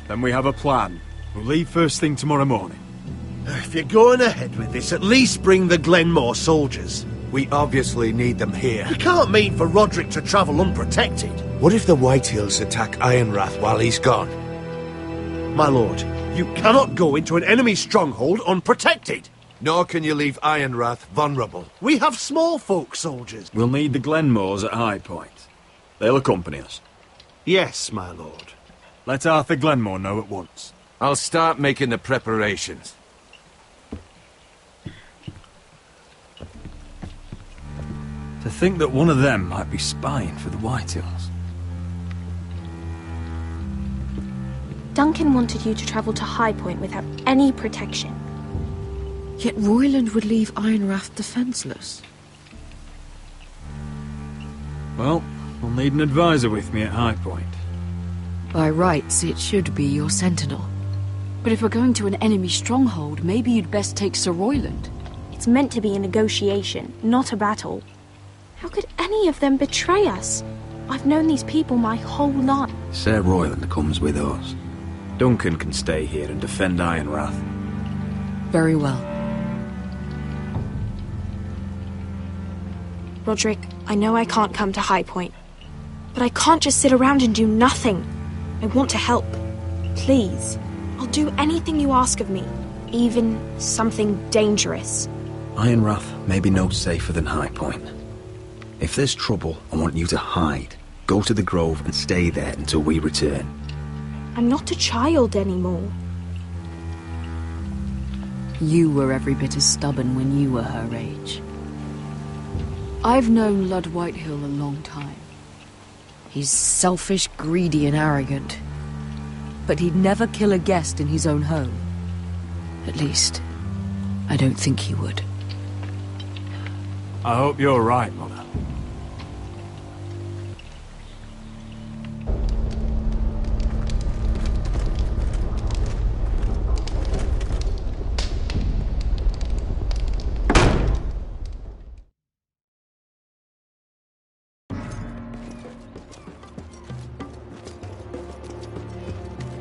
Then we have a plan. We'll leave first thing tomorrow morning. If you're going ahead with this, at least bring the Glenmore soldiers. We obviously need them here. You can't mean for Roderick to travel unprotected. What if the Whitehills attack Ironrath while he's gone? My lord, you cannot go into an enemy stronghold unprotected. Nor can you leave Ironrath vulnerable. We have small folk soldiers. We'll need the Glenmores at High Point. They'll accompany us. Yes, my lord. Let Arthur Glenmore know at once. I'll start making the preparations. To think that one of them might be spying for the Whitehills. Duncan wanted you to travel to High Point without any protection. Yet Royland would leave Ironrath defenseless. Well, we'll need an advisor with me at High Point. By rights, it should be your sentinel. But if we're going to an enemy stronghold, maybe you'd best take Sir Royland. It's meant to be a negotiation, not a battle. How could any of them betray us? I've known these people my whole life. Sir Royland comes with us. Duncan can stay here and defend Ironrath. Very well. Roderick, I know I can't come to High Point, but I can't just sit around and do nothing. I want to help. Please. I'll do anything you ask of me, even something dangerous. Ironrath may be no safer than High Point. If there's trouble, I want you to hide. Go to the Grove and stay there until we return. I'm not a child anymore. You were every bit as stubborn when you were her age. I've known Lud Whitehill a long time. He's selfish, greedy, and arrogant. But he'd never kill a guest in his own home. At least, I don't think he would. I hope you're right, Mother.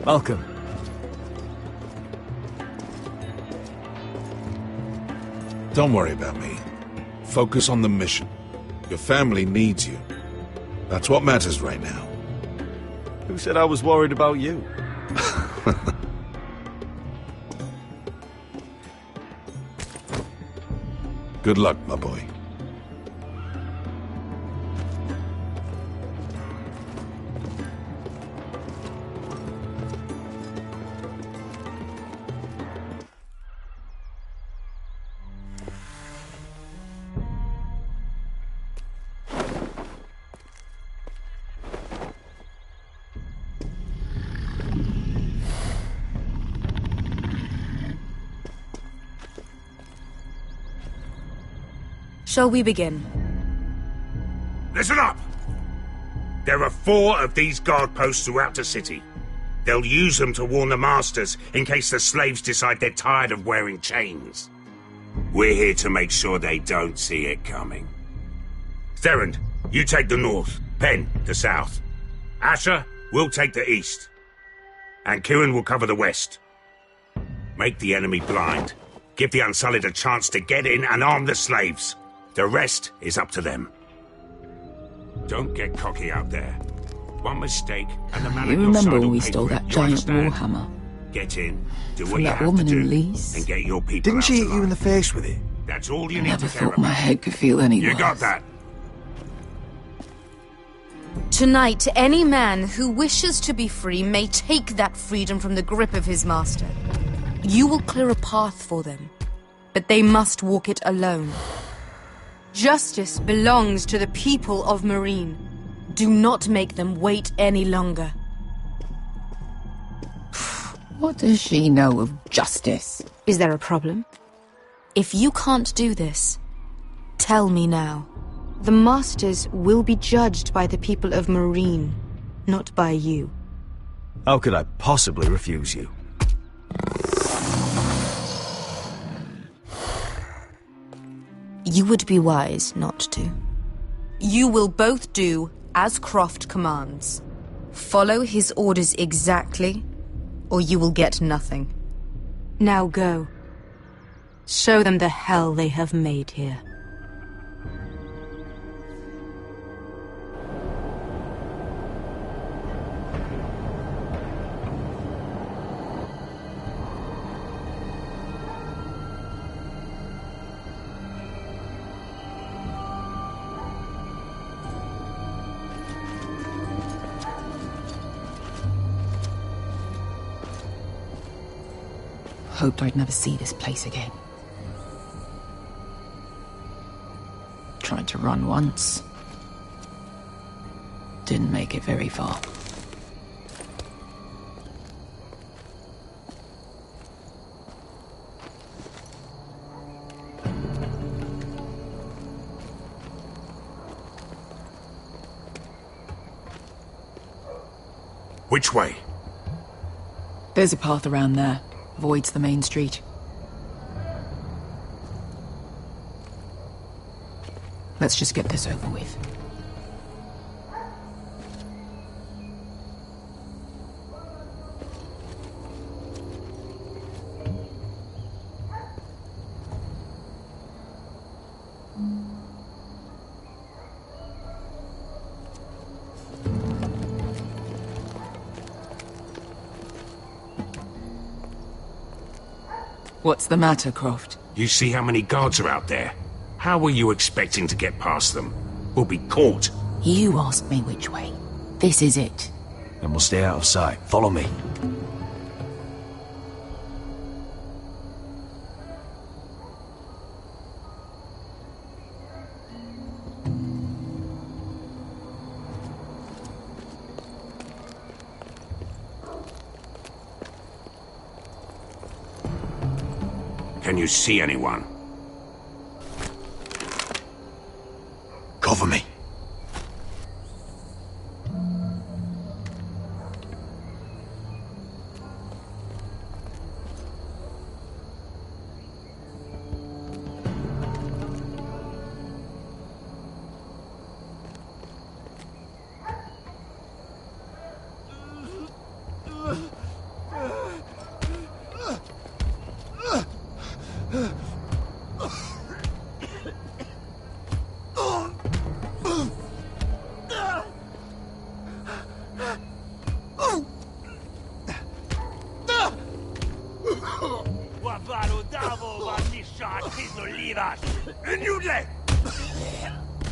Welcome. Don't worry about me. Focus on the mission. Your family needs you. That's what matters right now. Who said I was worried about you? Good luck, my boy. Shall we begin? Listen up! There are 4 of these guard posts throughout the city. They'll use them to warn the masters in case the slaves decide they're tired of wearing chains. We're here to make sure they don't see it coming. Therend, you take the north. Penn, the south. Asher, we'll take the east. And Kieran will cover the west. Make the enemy blind. Give the Unsullied a chance to get in and arm the slaves. The rest is up to them. Don't get cocky out there. One mistake and the man You at your remember side when will we pay stole for it, that you giant understand? warhammer? Get in, do what From you that have woman to in do, Lee's? and get your people Didn't out she hit alive. you in the face with it? That's all you I need never to care thought my about. head could feel any You worse. got that? Tonight, any man who wishes to be free may take that freedom from the grip of his master. You will clear a path for them, but they must walk it alone. Justice belongs to the people of Marine. Do not make them wait any longer. What does she know of justice? Is there a problem? If you can't do this, tell me now. The Masters will be judged by the people of Marine, not by you. How could I possibly refuse you? You would be wise not to. You will both do as Croft commands. Follow his orders exactly, or you will get nothing. Now go. Show them the hell they have made here. Hoped I'd never see this place again. Tried to run once. Didn't make it very far. Which way? There's a path around there. Avoids the main street. Let's just get this over with. What's the matter, Croft? You see how many guards are out there? How were you expecting to get past them? We'll be caught. You asked me which way. This is it. Then we'll stay out of sight. Follow me. Can you see anyone? Cover me.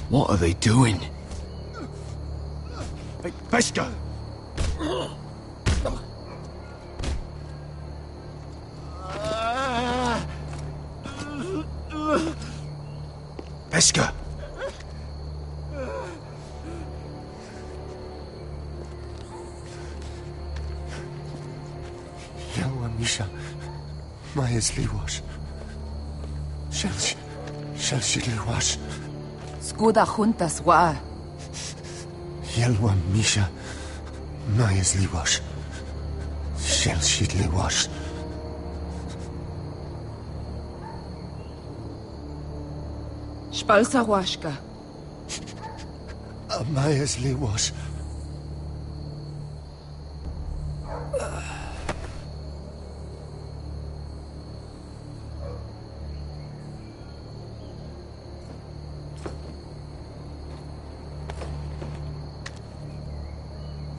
What are they doing? Hey, Pesca! Pesca! Yelwa Misha, Majes Liwash. Shelshi Liwash. Skuda juntas wa. Yelwa Misha, Majes Liwash. Shelshi Liwash. Spalsa washka. Majes Liwash.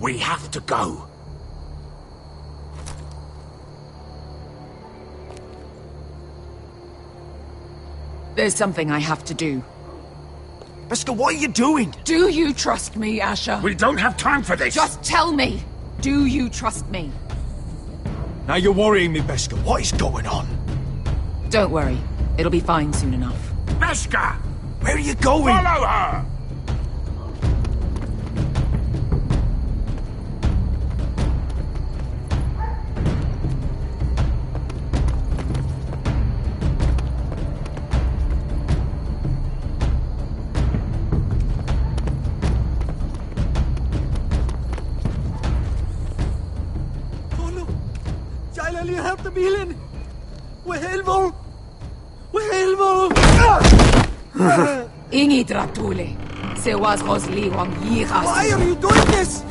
We have to go. There's something I have to do. Beskha, what are you doing? Do you trust me, Asher? We don't have time for this! Just tell me! Do you trust me? Now you're worrying me, Beskha. What is going on? Don't worry. It'll be fine soon enough. Beskha! Where are you going? Follow her! You have the Milen! Wehelmo! Wehelmo! Ingi Dratule. Se was Rosli Wang Yiras. Why are you doing this?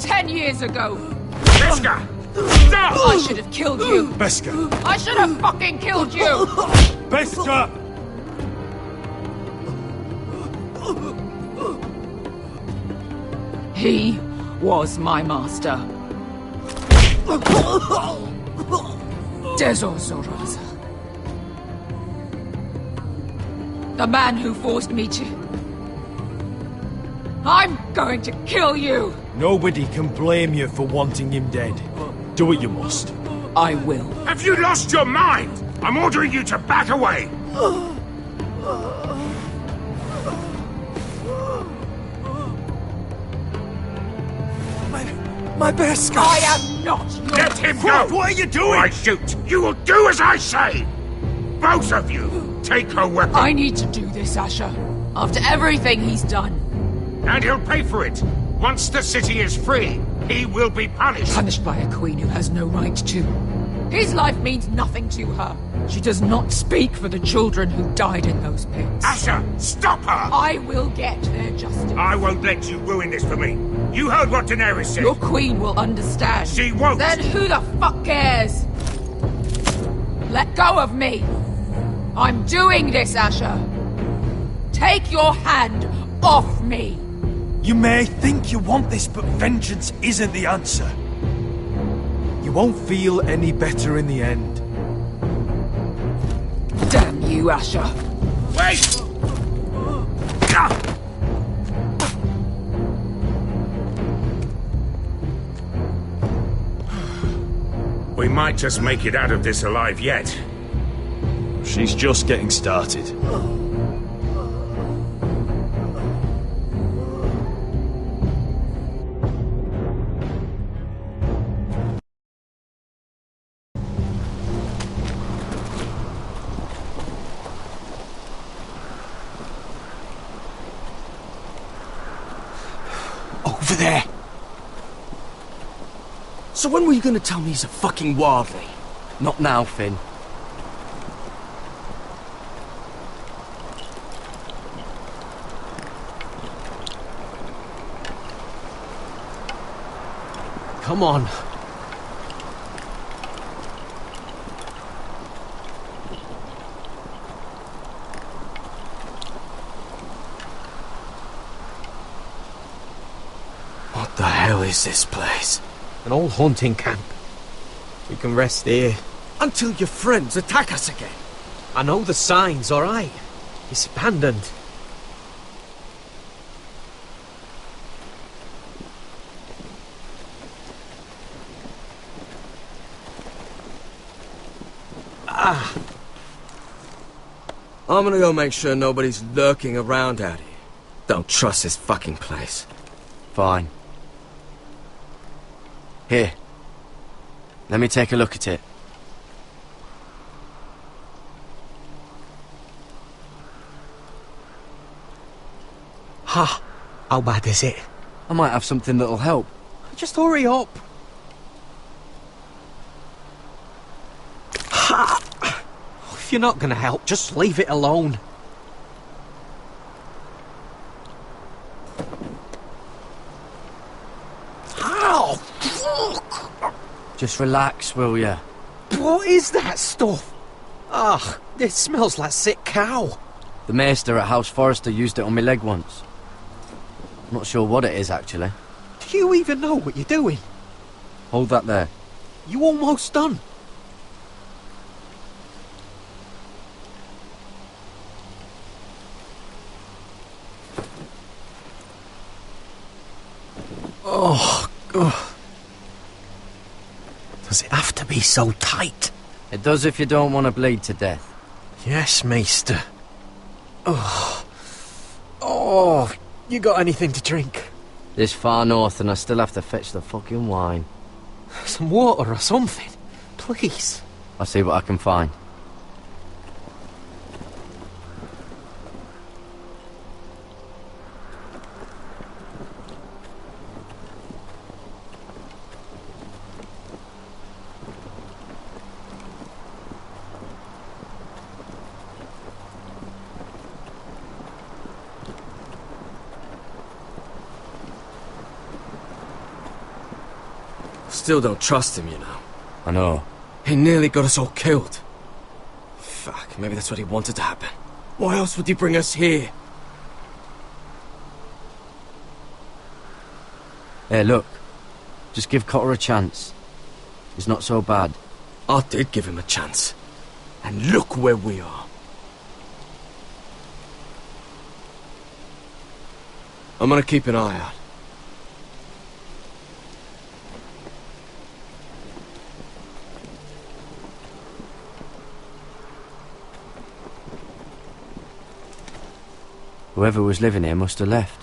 10 years ago! Beskha! Stop! I should have killed you! Beskha! I should have fucking killed you! Beskha! He was my master. Dezo Zoraza. The man who forced me to... I'm going to kill you! Nobody can blame you for wanting him dead. Do what you must. I will. Have you lost your mind? I'm ordering you to back away! My Beskha! I am not your... Let him go! What are you doing? Or I shoot! You will do as I say! Both of you! Take her weapon! I need to do this, Asher. After everything he's done. And he'll pay for it! Once the city is free, he will be punished! Punished by a queen who has no right to. His life means nothing to her. She does not speak for the children who died in those pits. Asher, stop her! I will get their justice. I won't let you ruin this for me. You heard what Daenerys said. Your queen will understand. She won't. Then who the fuck cares? Let go of me. I'm doing this, Asher. Take your hand off me. You may think you want this, but vengeance isn't the answer. You won't feel any better in the end. Damn you, Asher. Wait! We might just make it out of this alive yet. She's just getting started. Over there! So when were you gonna tell me he's a fucking wildling? Not now, Finn. Come on. What the hell is this place? An old hunting camp. We can rest here. Until your friends attack us again. I know the signs, alright? It's abandoned. I'm gonna go make sure nobody's lurking around out here. Don't trust this fucking place. Fine. Here. Let me take a look at it. Ha! How bad is it? I might have something that'll help. Just hurry up. Ha! If you're not gonna help, just leave it alone. Ow! Fuck! Just relax, will ya? What is that stuff? Ugh, it smells like sick cow. The maester at House Forrester used it on my leg once. I'm not sure what it is, actually. Do you even know what you're doing? Hold that there. You almost done. Does it have to be so tight? It does if you don't want to bleed to death. Yes, Maester. Oh, you got anything to drink? This far north and I still have to fetch the fucking wine. Some water or something, please. I'll see what I can find. Still don't trust him, you know. I know. He nearly got us all killed. Fuck, maybe that's what he wanted to happen. Why else would he bring us here? Hey, look. Just give Cotter a chance. He's not so bad. I did give him a chance. And look where we are. I'm gonna keep an eye out. Whoever was living here must have left.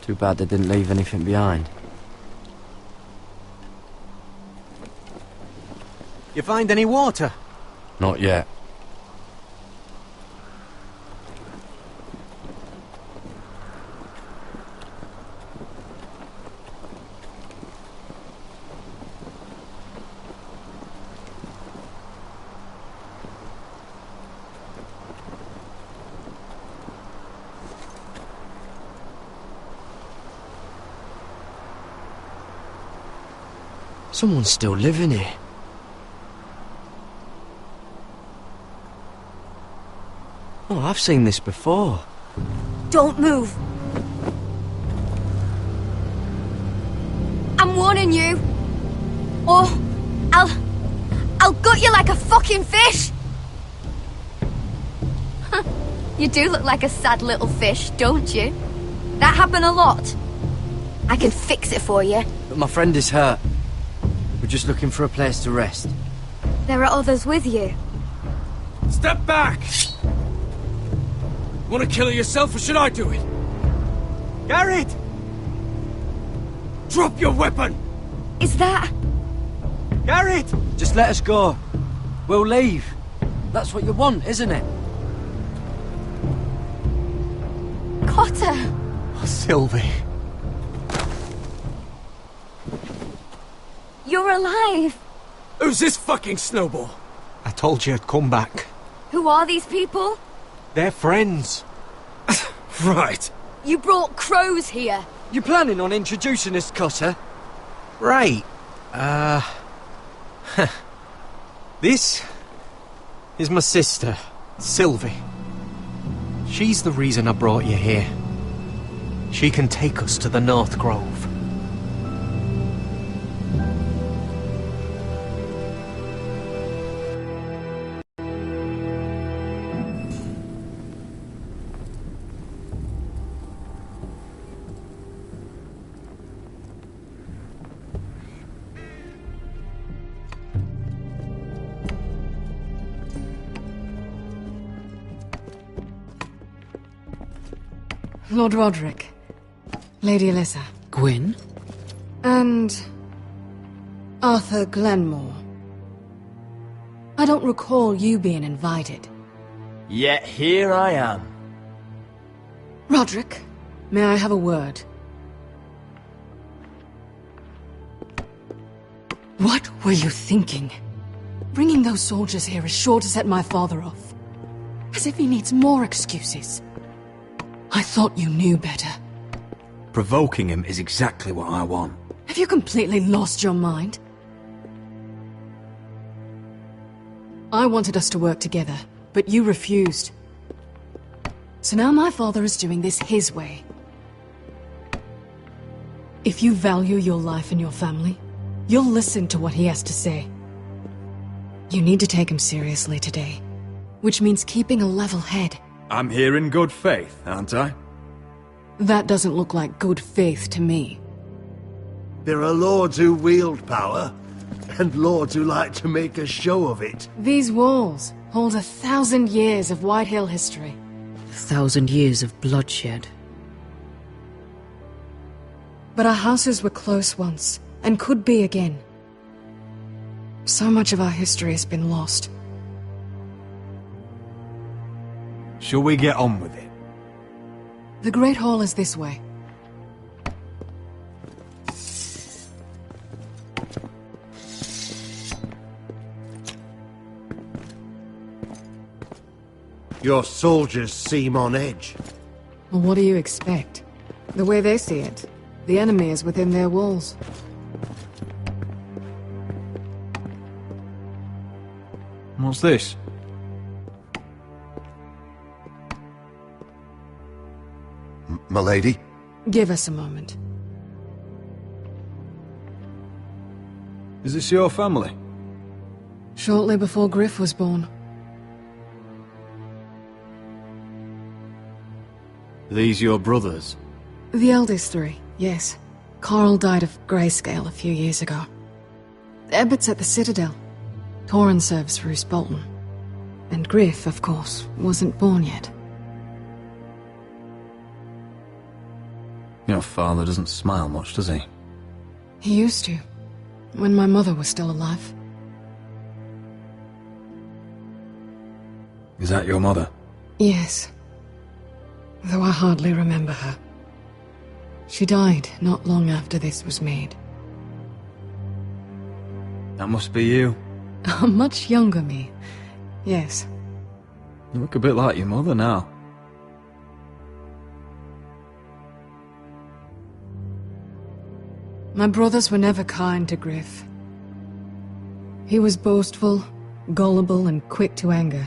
Too bad they didn't leave anything behind. You find any water? Not yet. Someone's still living here. Oh, I've seen this before. Don't move. I'm warning you. Or I'll gut you like a fucking fish. You do look like a sad little fish, don't you? That happen a lot. I can fix it for you. But my friend is hurt. We're just looking for a place to rest. There are others with you. Step back! Want to kill her yourself, or should I do it? Garrett! Drop your weapon! Is that... Garrett! Just let us go. We'll leave. That's what you want, isn't it? Cotter! Oh, Sylvie. You're alive! Who's this fucking snowball? I told you I'd come back. Who are these people? They're friends. Right. You brought crows here. You planning on introducing us, Cotter? Right. This is my sister, Sylvie. She's the reason I brought you here. She can take us to the North Grove. Lord Roderick, Lady Alyssa. Gwyn? And... Arthur Glenmore. I don't recall you being invited. Yet here I am. Roderick, may I have a word? What were you thinking? Bringing those soldiers here is sure to set my father off. As if he needs more excuses. I thought you knew better. Provoking him is exactly what I want. Have you completely lost your mind? I wanted us to work together, but you refused. So now my father is doing this his way. If you value your life and your family, you'll listen to what he has to say. You need to take him seriously today, which means keeping a level head. I'm here in good faith, aren't I? That doesn't look like good faith to me. There are lords who wield power, and lords who like to make a show of it. These walls hold 1,000 years of White Hill history. 1,000 years of bloodshed. But our houses were close once, and could be again. So much of our history has been lost. Shall we get on with it? The Great Hall is this way. Your soldiers seem on edge. Well, what do you expect? The way they see it, the enemy is within their walls. What's this? Milady? Give us a moment. Is this your family? Shortly before Griff was born. These your brothers? The eldest three, yes. Carl died of grayscale a few years ago. Ebbert's at the Citadel. Torrin serves Roose Bolton. And Griff, of course, wasn't born yet. Your father doesn't smile much, does he? He used to, when my mother was still alive. Is that your mother? Yes. Though I hardly remember her. She died not long after this was made. That must be you. A much younger me. Yes. You look a bit like your mother now. My brothers were never kind to Griff. He was boastful, gullible, and quick to anger.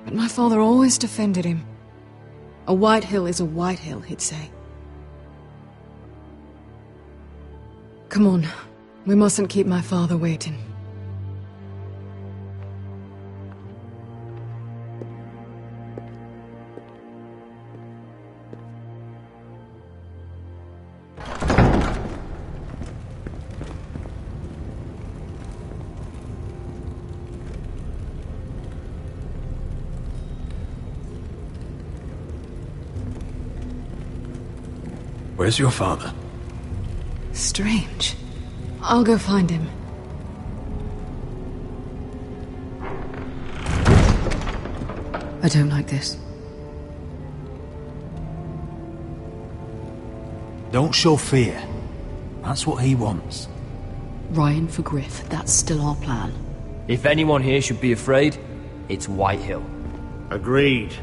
But my father always defended him. A White Hill is a White Hill, he'd say. Come on, we mustn't keep my father waiting. Where's your father? Strange. I'll go find him. I don't like this. Don't show fear. That's what he wants. Ryan for Griff, that's still our plan. If anyone here should be afraid, it's White Hill. Agreed.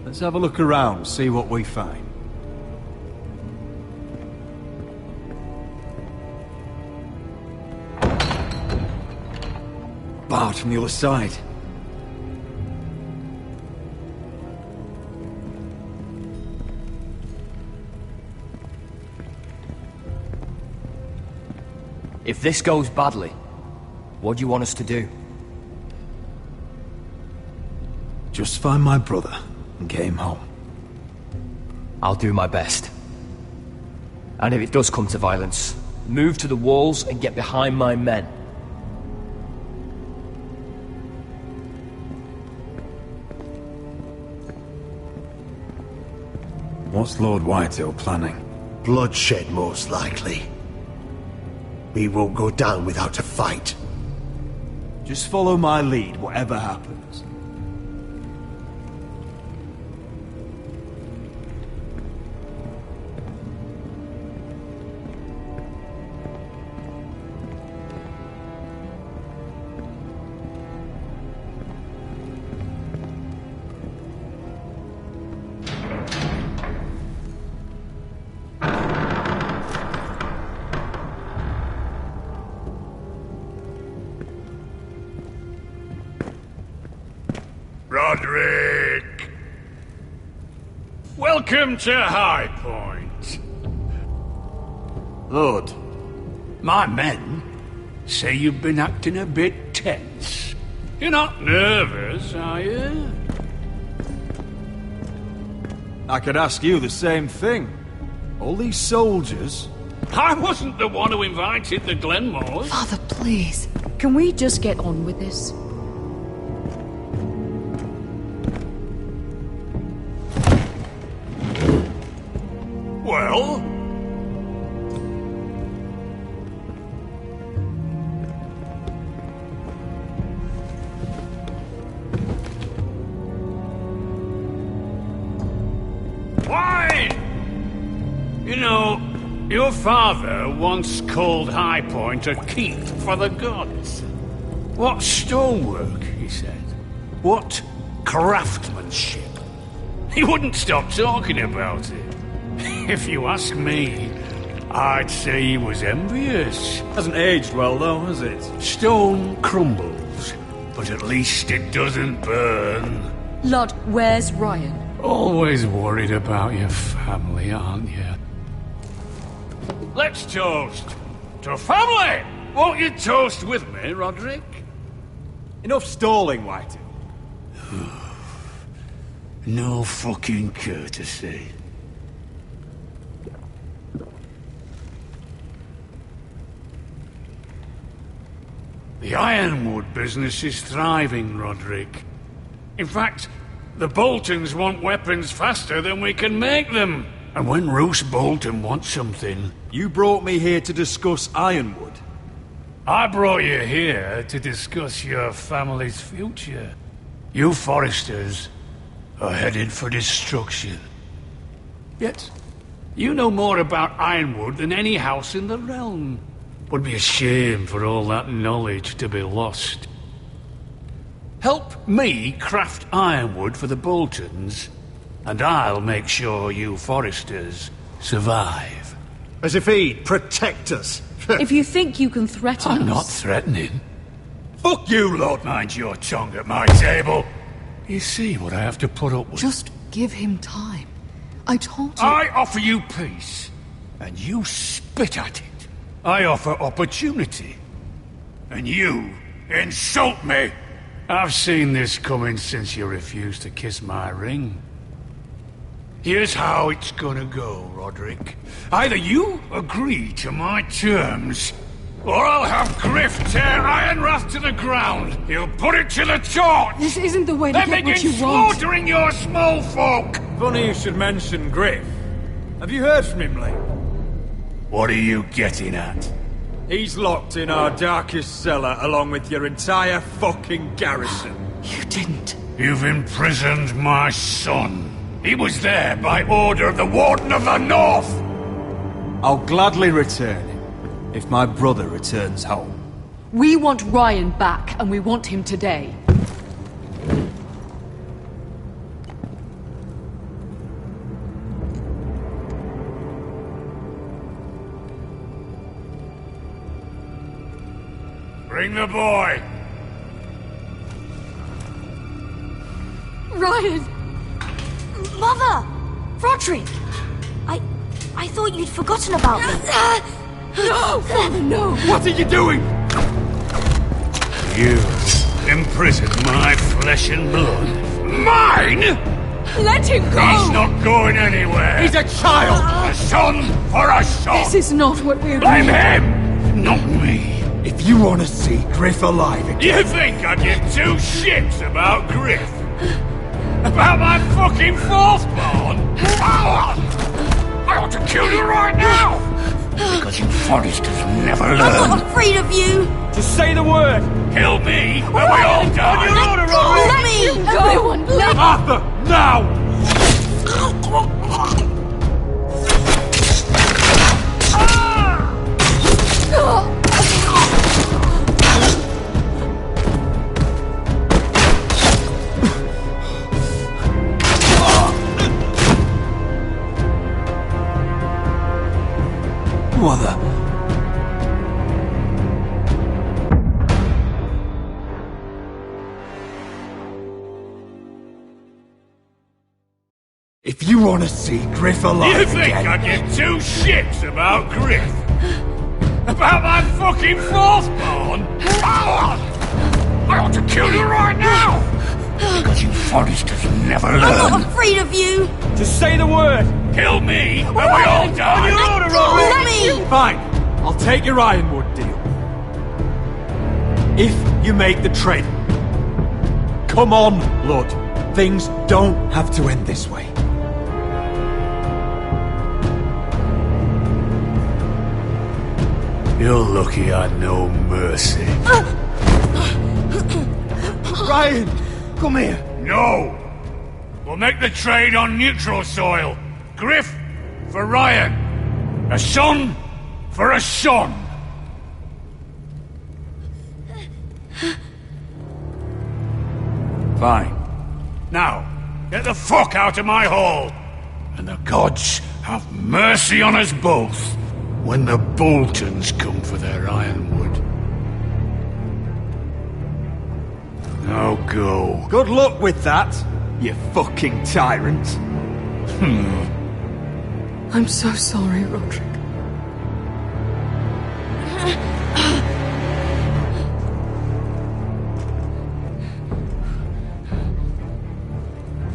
Let's have a look around, see what we find. Barred from the other side. If this goes badly, what do you want us to do? Just find my brother and get him home. I'll do my best. And if it does come to violence, move to the walls and get behind my men. What's Lord Whitehill planning? Bloodshed, most likely. We won't go down without a fight. Just follow my lead, whatever happens. Roderick! Welcome to High Point. Lord, my men say you've been acting a bit tense. You're not nervous, are you? I could ask you the same thing. All these soldiers, I wasn't the one who invited the Glenmores. Father, please. Can we just get on with this? Well? Wine! You know, your father once called High Point a keep for the gods. What stonework, he said. What craftsmanship. He wouldn't stop talking about it. If you ask me, I'd say he was envious. Hasn't aged well, though, has it? Stone crumbles, but at least it doesn't burn. Lord, where's Ryan? Always worried about your family, aren't you? Let's toast to family! Won't you toast with me, Roderick? Enough stalling, Whitey. No fucking courtesy. The ironwood business is thriving, Roderick. In fact, the Boltons want weapons faster than we can make them. And when Roose Bolton wants something... You brought me here to discuss ironwood. I brought you here to discuss your family's future. You Forresters are headed for destruction. Yet, you know more about ironwood than any house in the realm. Would be a shame for all that knowledge to be lost. Help me craft ironwood for the Boltons, and I'll make sure you Forresters survive. As if he'd protect us. If you think you can threaten us... I'm not threatening. Fuck you, Lord. Mind your tongue at my table. You see what I have to put up with? Just give him time. I told you... I offer you peace, and you spit at it. I offer opportunity, and you insult me. I've seen this coming since you refused to kiss my ring. Here's how it's gonna go, Roderick. Either you agree to my terms, or I'll have Griff tear Ironrath to the ground. He'll put it to the torch. This isn't the way to then get what begin you want. slaughtering your small folk. Funny you should mention Griff. Have you heard from him lately? What are you getting at? He's locked in our darkest cellar along with your entire fucking garrison. You didn't. You've imprisoned my son. He was there by order of the Warden of the North! I'll gladly return him, if my brother returns home. We want Ryan back, and we want him today. Bring the boy! Ryan! Mother! Roderick! I thought you'd forgotten about me. No! Father, no! What are you doing? You imprisoned my flesh and blood. Mine?! Let him go! He's not going anywhere! He's a child! A son for a son! This is not what we agreed. Blame him! Not me! If you want to see Griff alive again... You think I give two shits about Griff? About my fucking fourth born? I ought to kill you right now! Because you Forresters never learn. I'm not afraid of you! Just say the word! Kill me, and we all die! Let me! Everyone, let Arthur, now! Mother. If you want to see Griff alive You think again... I give two shits about Griff? About my fucking fourth born? I ought to kill you right now! Because you Forresters never learn. I'm not afraid of you! Just say the word! Kill me, and we all die! Let me! Fine, I'll take your Ironwood deal. If you make the trade. Come on, Lord. Things don't have to end this way. You're lucky I know mercy. Ryan, come here. No! We'll make the trade on neutral soil. Griff for Ryan. A son for a son. Fine. Now, get the fuck out of my hall. And the gods have mercy on us both when the Boltons come for their ironwood. Now go. Good luck with that, you fucking tyrant. I'm so sorry, Roderick.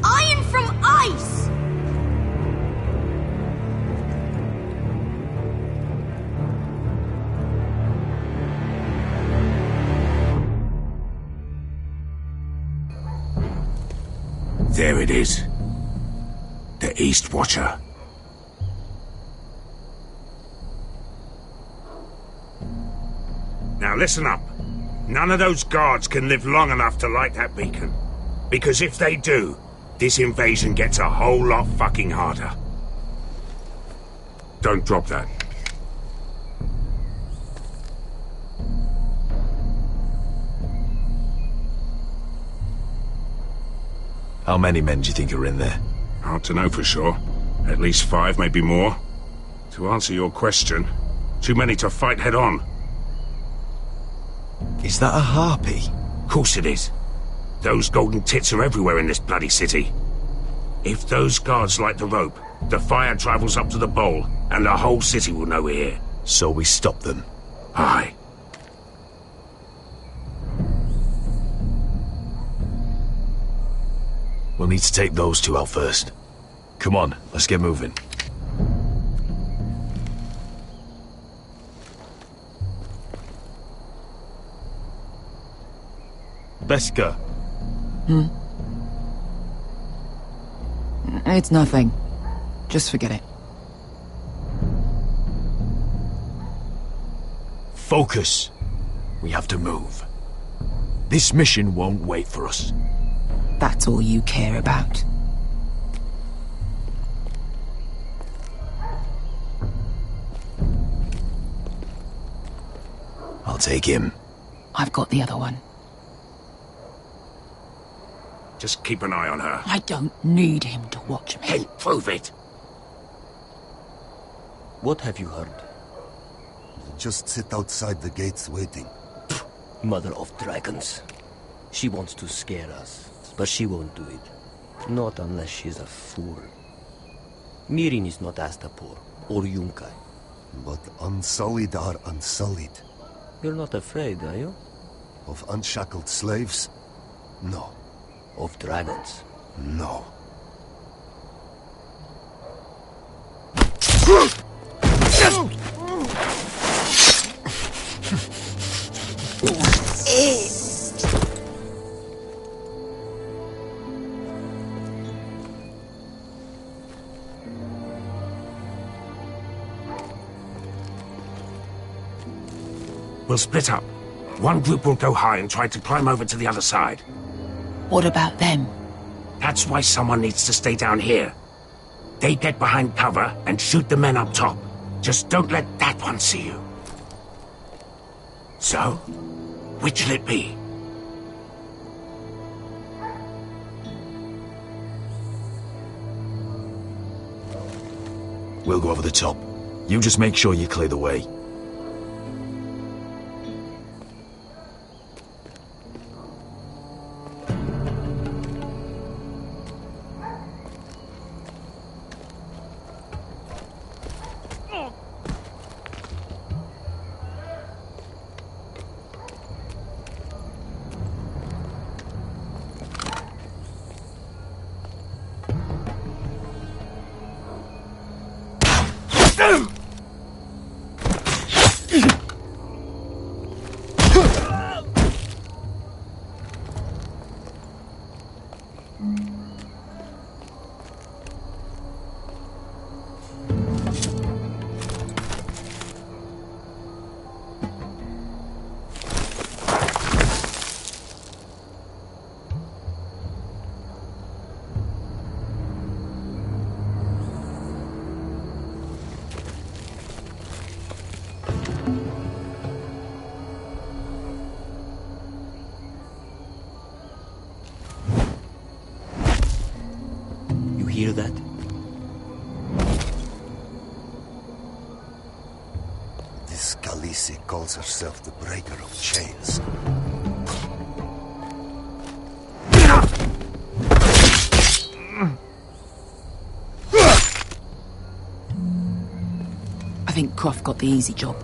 Iron from ice! There it is. The East Watcher. Now listen up. None of those guards can live long enough to light that beacon. Because if they do, this invasion gets a whole lot fucking harder. Don't drop that. How many men do you think are in there? Hard to know for sure. At least 5, maybe more. To answer your question, too many to fight head on. Is that a harpy? Of course it is. Those golden tits are everywhere in this bloody city. If those guards light the rope, the fire travels up to the bowl, and the whole city will know we're here. So we stop them? Aye. We'll need to take those 2 out first. Come on, let's get moving. Beska. It's nothing. Just forget it. Focus. We have to move. This mission won't wait for us. That's all you care about. I'll take him. I've got the other one. Just keep an eye on her. I don't need him to watch me. Hey, prove it! What have you heard? Just sit outside the gates waiting. Mother of dragons. She wants to scare us, but she won't do it. Not unless she's a fool. Mirin is not Astapor or Yunkai. But unsullied are unsullied. You're not afraid, are you? Of unshackled slaves? No. Of dragons? No. We'll split up. One group will go high and try to climb over to the other side. What about them? That's why someone needs to stay down here. They get behind cover and shoot the men up top. Just don't let that one see you. So, which'll it be? We'll go over the top. You just make sure you clear the way. hear that? This Khaleesi calls herself the Breaker of Chains. I think Croft got the easy job.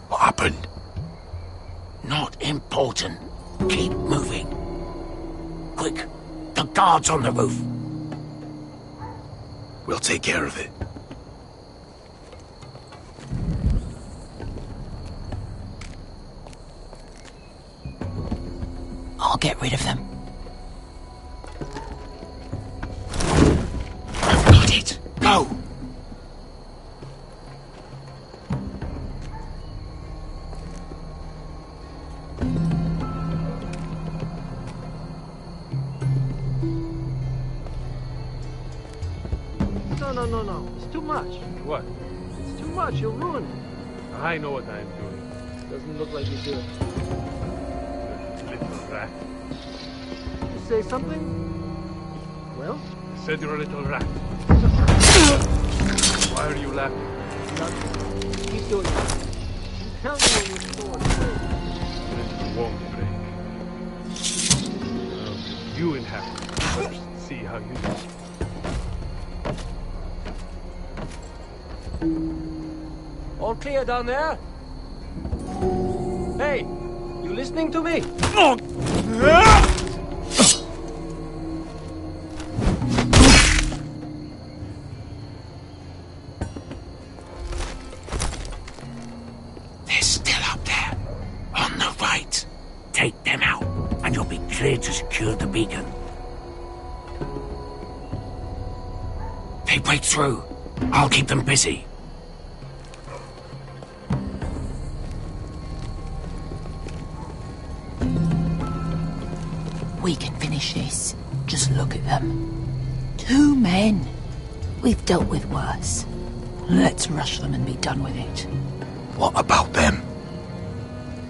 What happened? Not important. Keep moving. Quick, the guards on the roof. We'll take care of it. I'll get rid of them. I've got it. Go! No. It's too much. What? It's too much. You'll ruin it. I know what I am doing. Doesn't look like you do. Little rat. You say something? Well? I said you're a little rat. Why are you laughing? Nothing. Keep doing it. You tell me when your sword breaks. It won't break. You inhabit. First, see how you do. All clear down there? Hey, you listening to me? They're still up there. On the right. Take them out, and you'll be clear to secure the beacon. They break through. I'll keep them busy. We can finish this. Just look at them. 2 men. We've dealt with worse. Let's rush them and be done with it. What about them?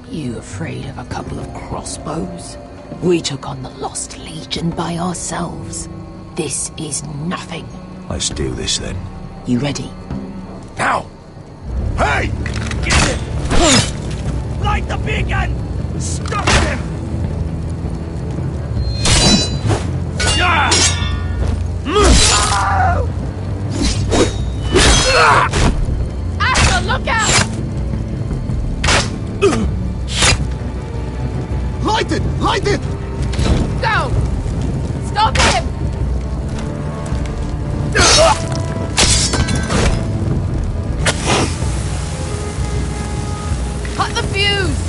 You afraid of a couple of crossbows? We took on the Lost Legion by ourselves. This is nothing. Let's do this then. You ready? Now! Hey! Get it! Light the beacon! Stop him! Asher, look out! Light it! Light it! Go! Stop him! Cut the fuse!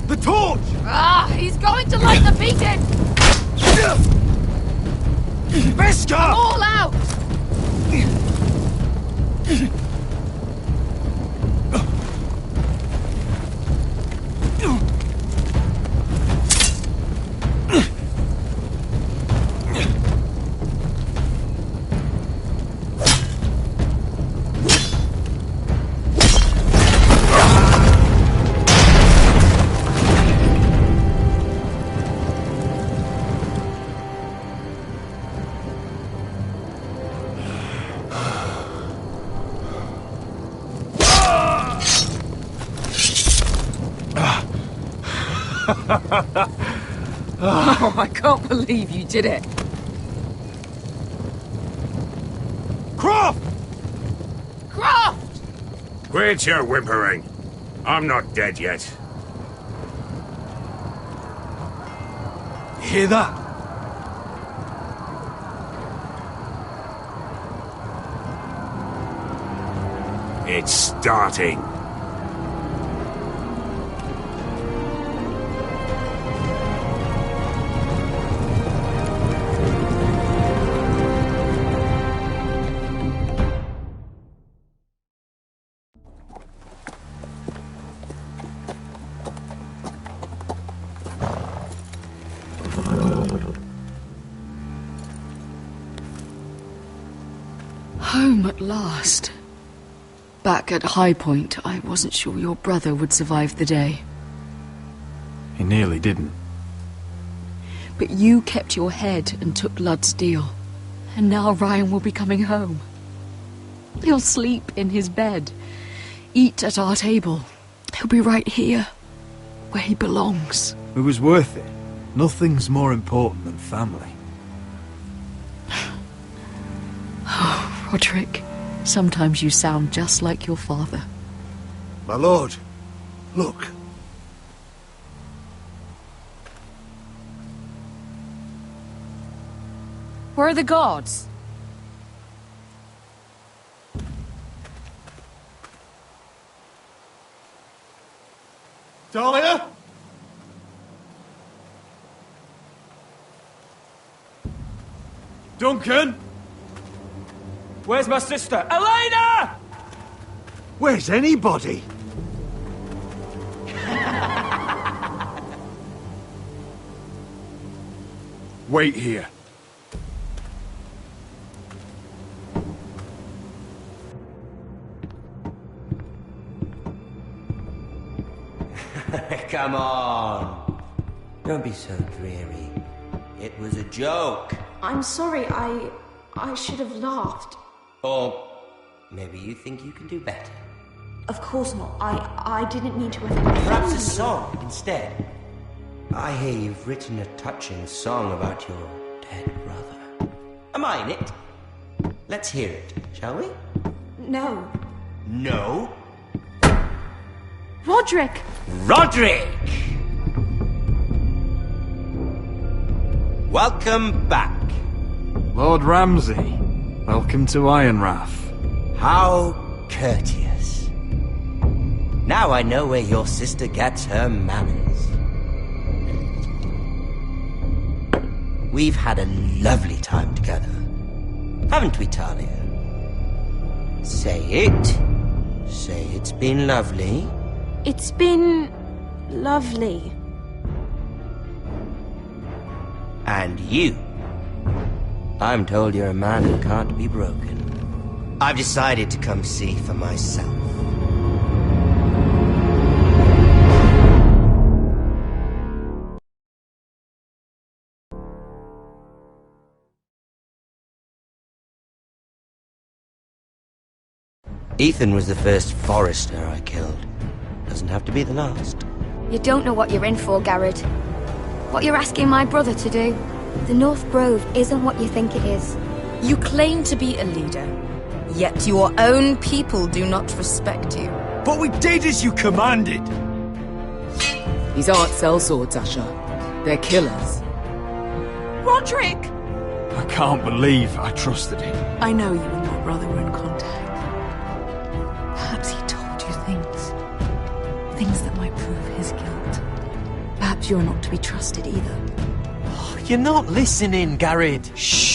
The torch! Ah, he's going to light the beacon! Beskar! I'm all out! Oh, I can't believe you did it. Croft! Croft! Quit your whimpering. I'm not dead yet. Hear that? It's starting. home at last. Back at High Point, I wasn't sure your brother would survive the day. He nearly didn't. But you kept your head and took Ludd's deal. And now Ryan will be coming home. He'll sleep in his bed, eat at our table. He'll be right here, where he belongs. It was worth it. Nothing's more important than family. Oh, Roderick, sometimes you sound just like your father. My lord, look. Where are the guards? Talia? Duncan? Where's my sister? Elena! Where's anybody? Wait here. Come on. Don't be so dreary. It was a joke. I'm sorry, I should have laughed. Or maybe you think you can do better. Of course not. I didn't mean to offend. Perhaps a song instead. I hear you've written a touching song about your dead brother. Am I in it? Let's hear it, shall we? No. No? Roderick! Roderick! Welcome back. Lord Ramsay, welcome to Ironrath. How courteous. Now I know where your sister gets her manners. We've had a lovely time together. Haven't we, Talia? Say it. Say it's been lovely. It's been lovely. And you. I'm told you're a man who can't be broken. I've decided to come see for myself. Ethan was the first forester I killed. Doesn't have to be the last. You don't know what you're in for, Garrett. What you're asking my brother to do. The North Grove isn't what you think it is. You claim to be a leader, yet your own people do not respect you. But we did as you commanded! These aren't sellswords, Asher. They're killers. Roderick! I can't believe I trusted him. I know you and your brother were in contact. Perhaps he told you things. Things that might prove his guilt. Perhaps you're not to be trusted either. You're not listening, Garrett. Shh!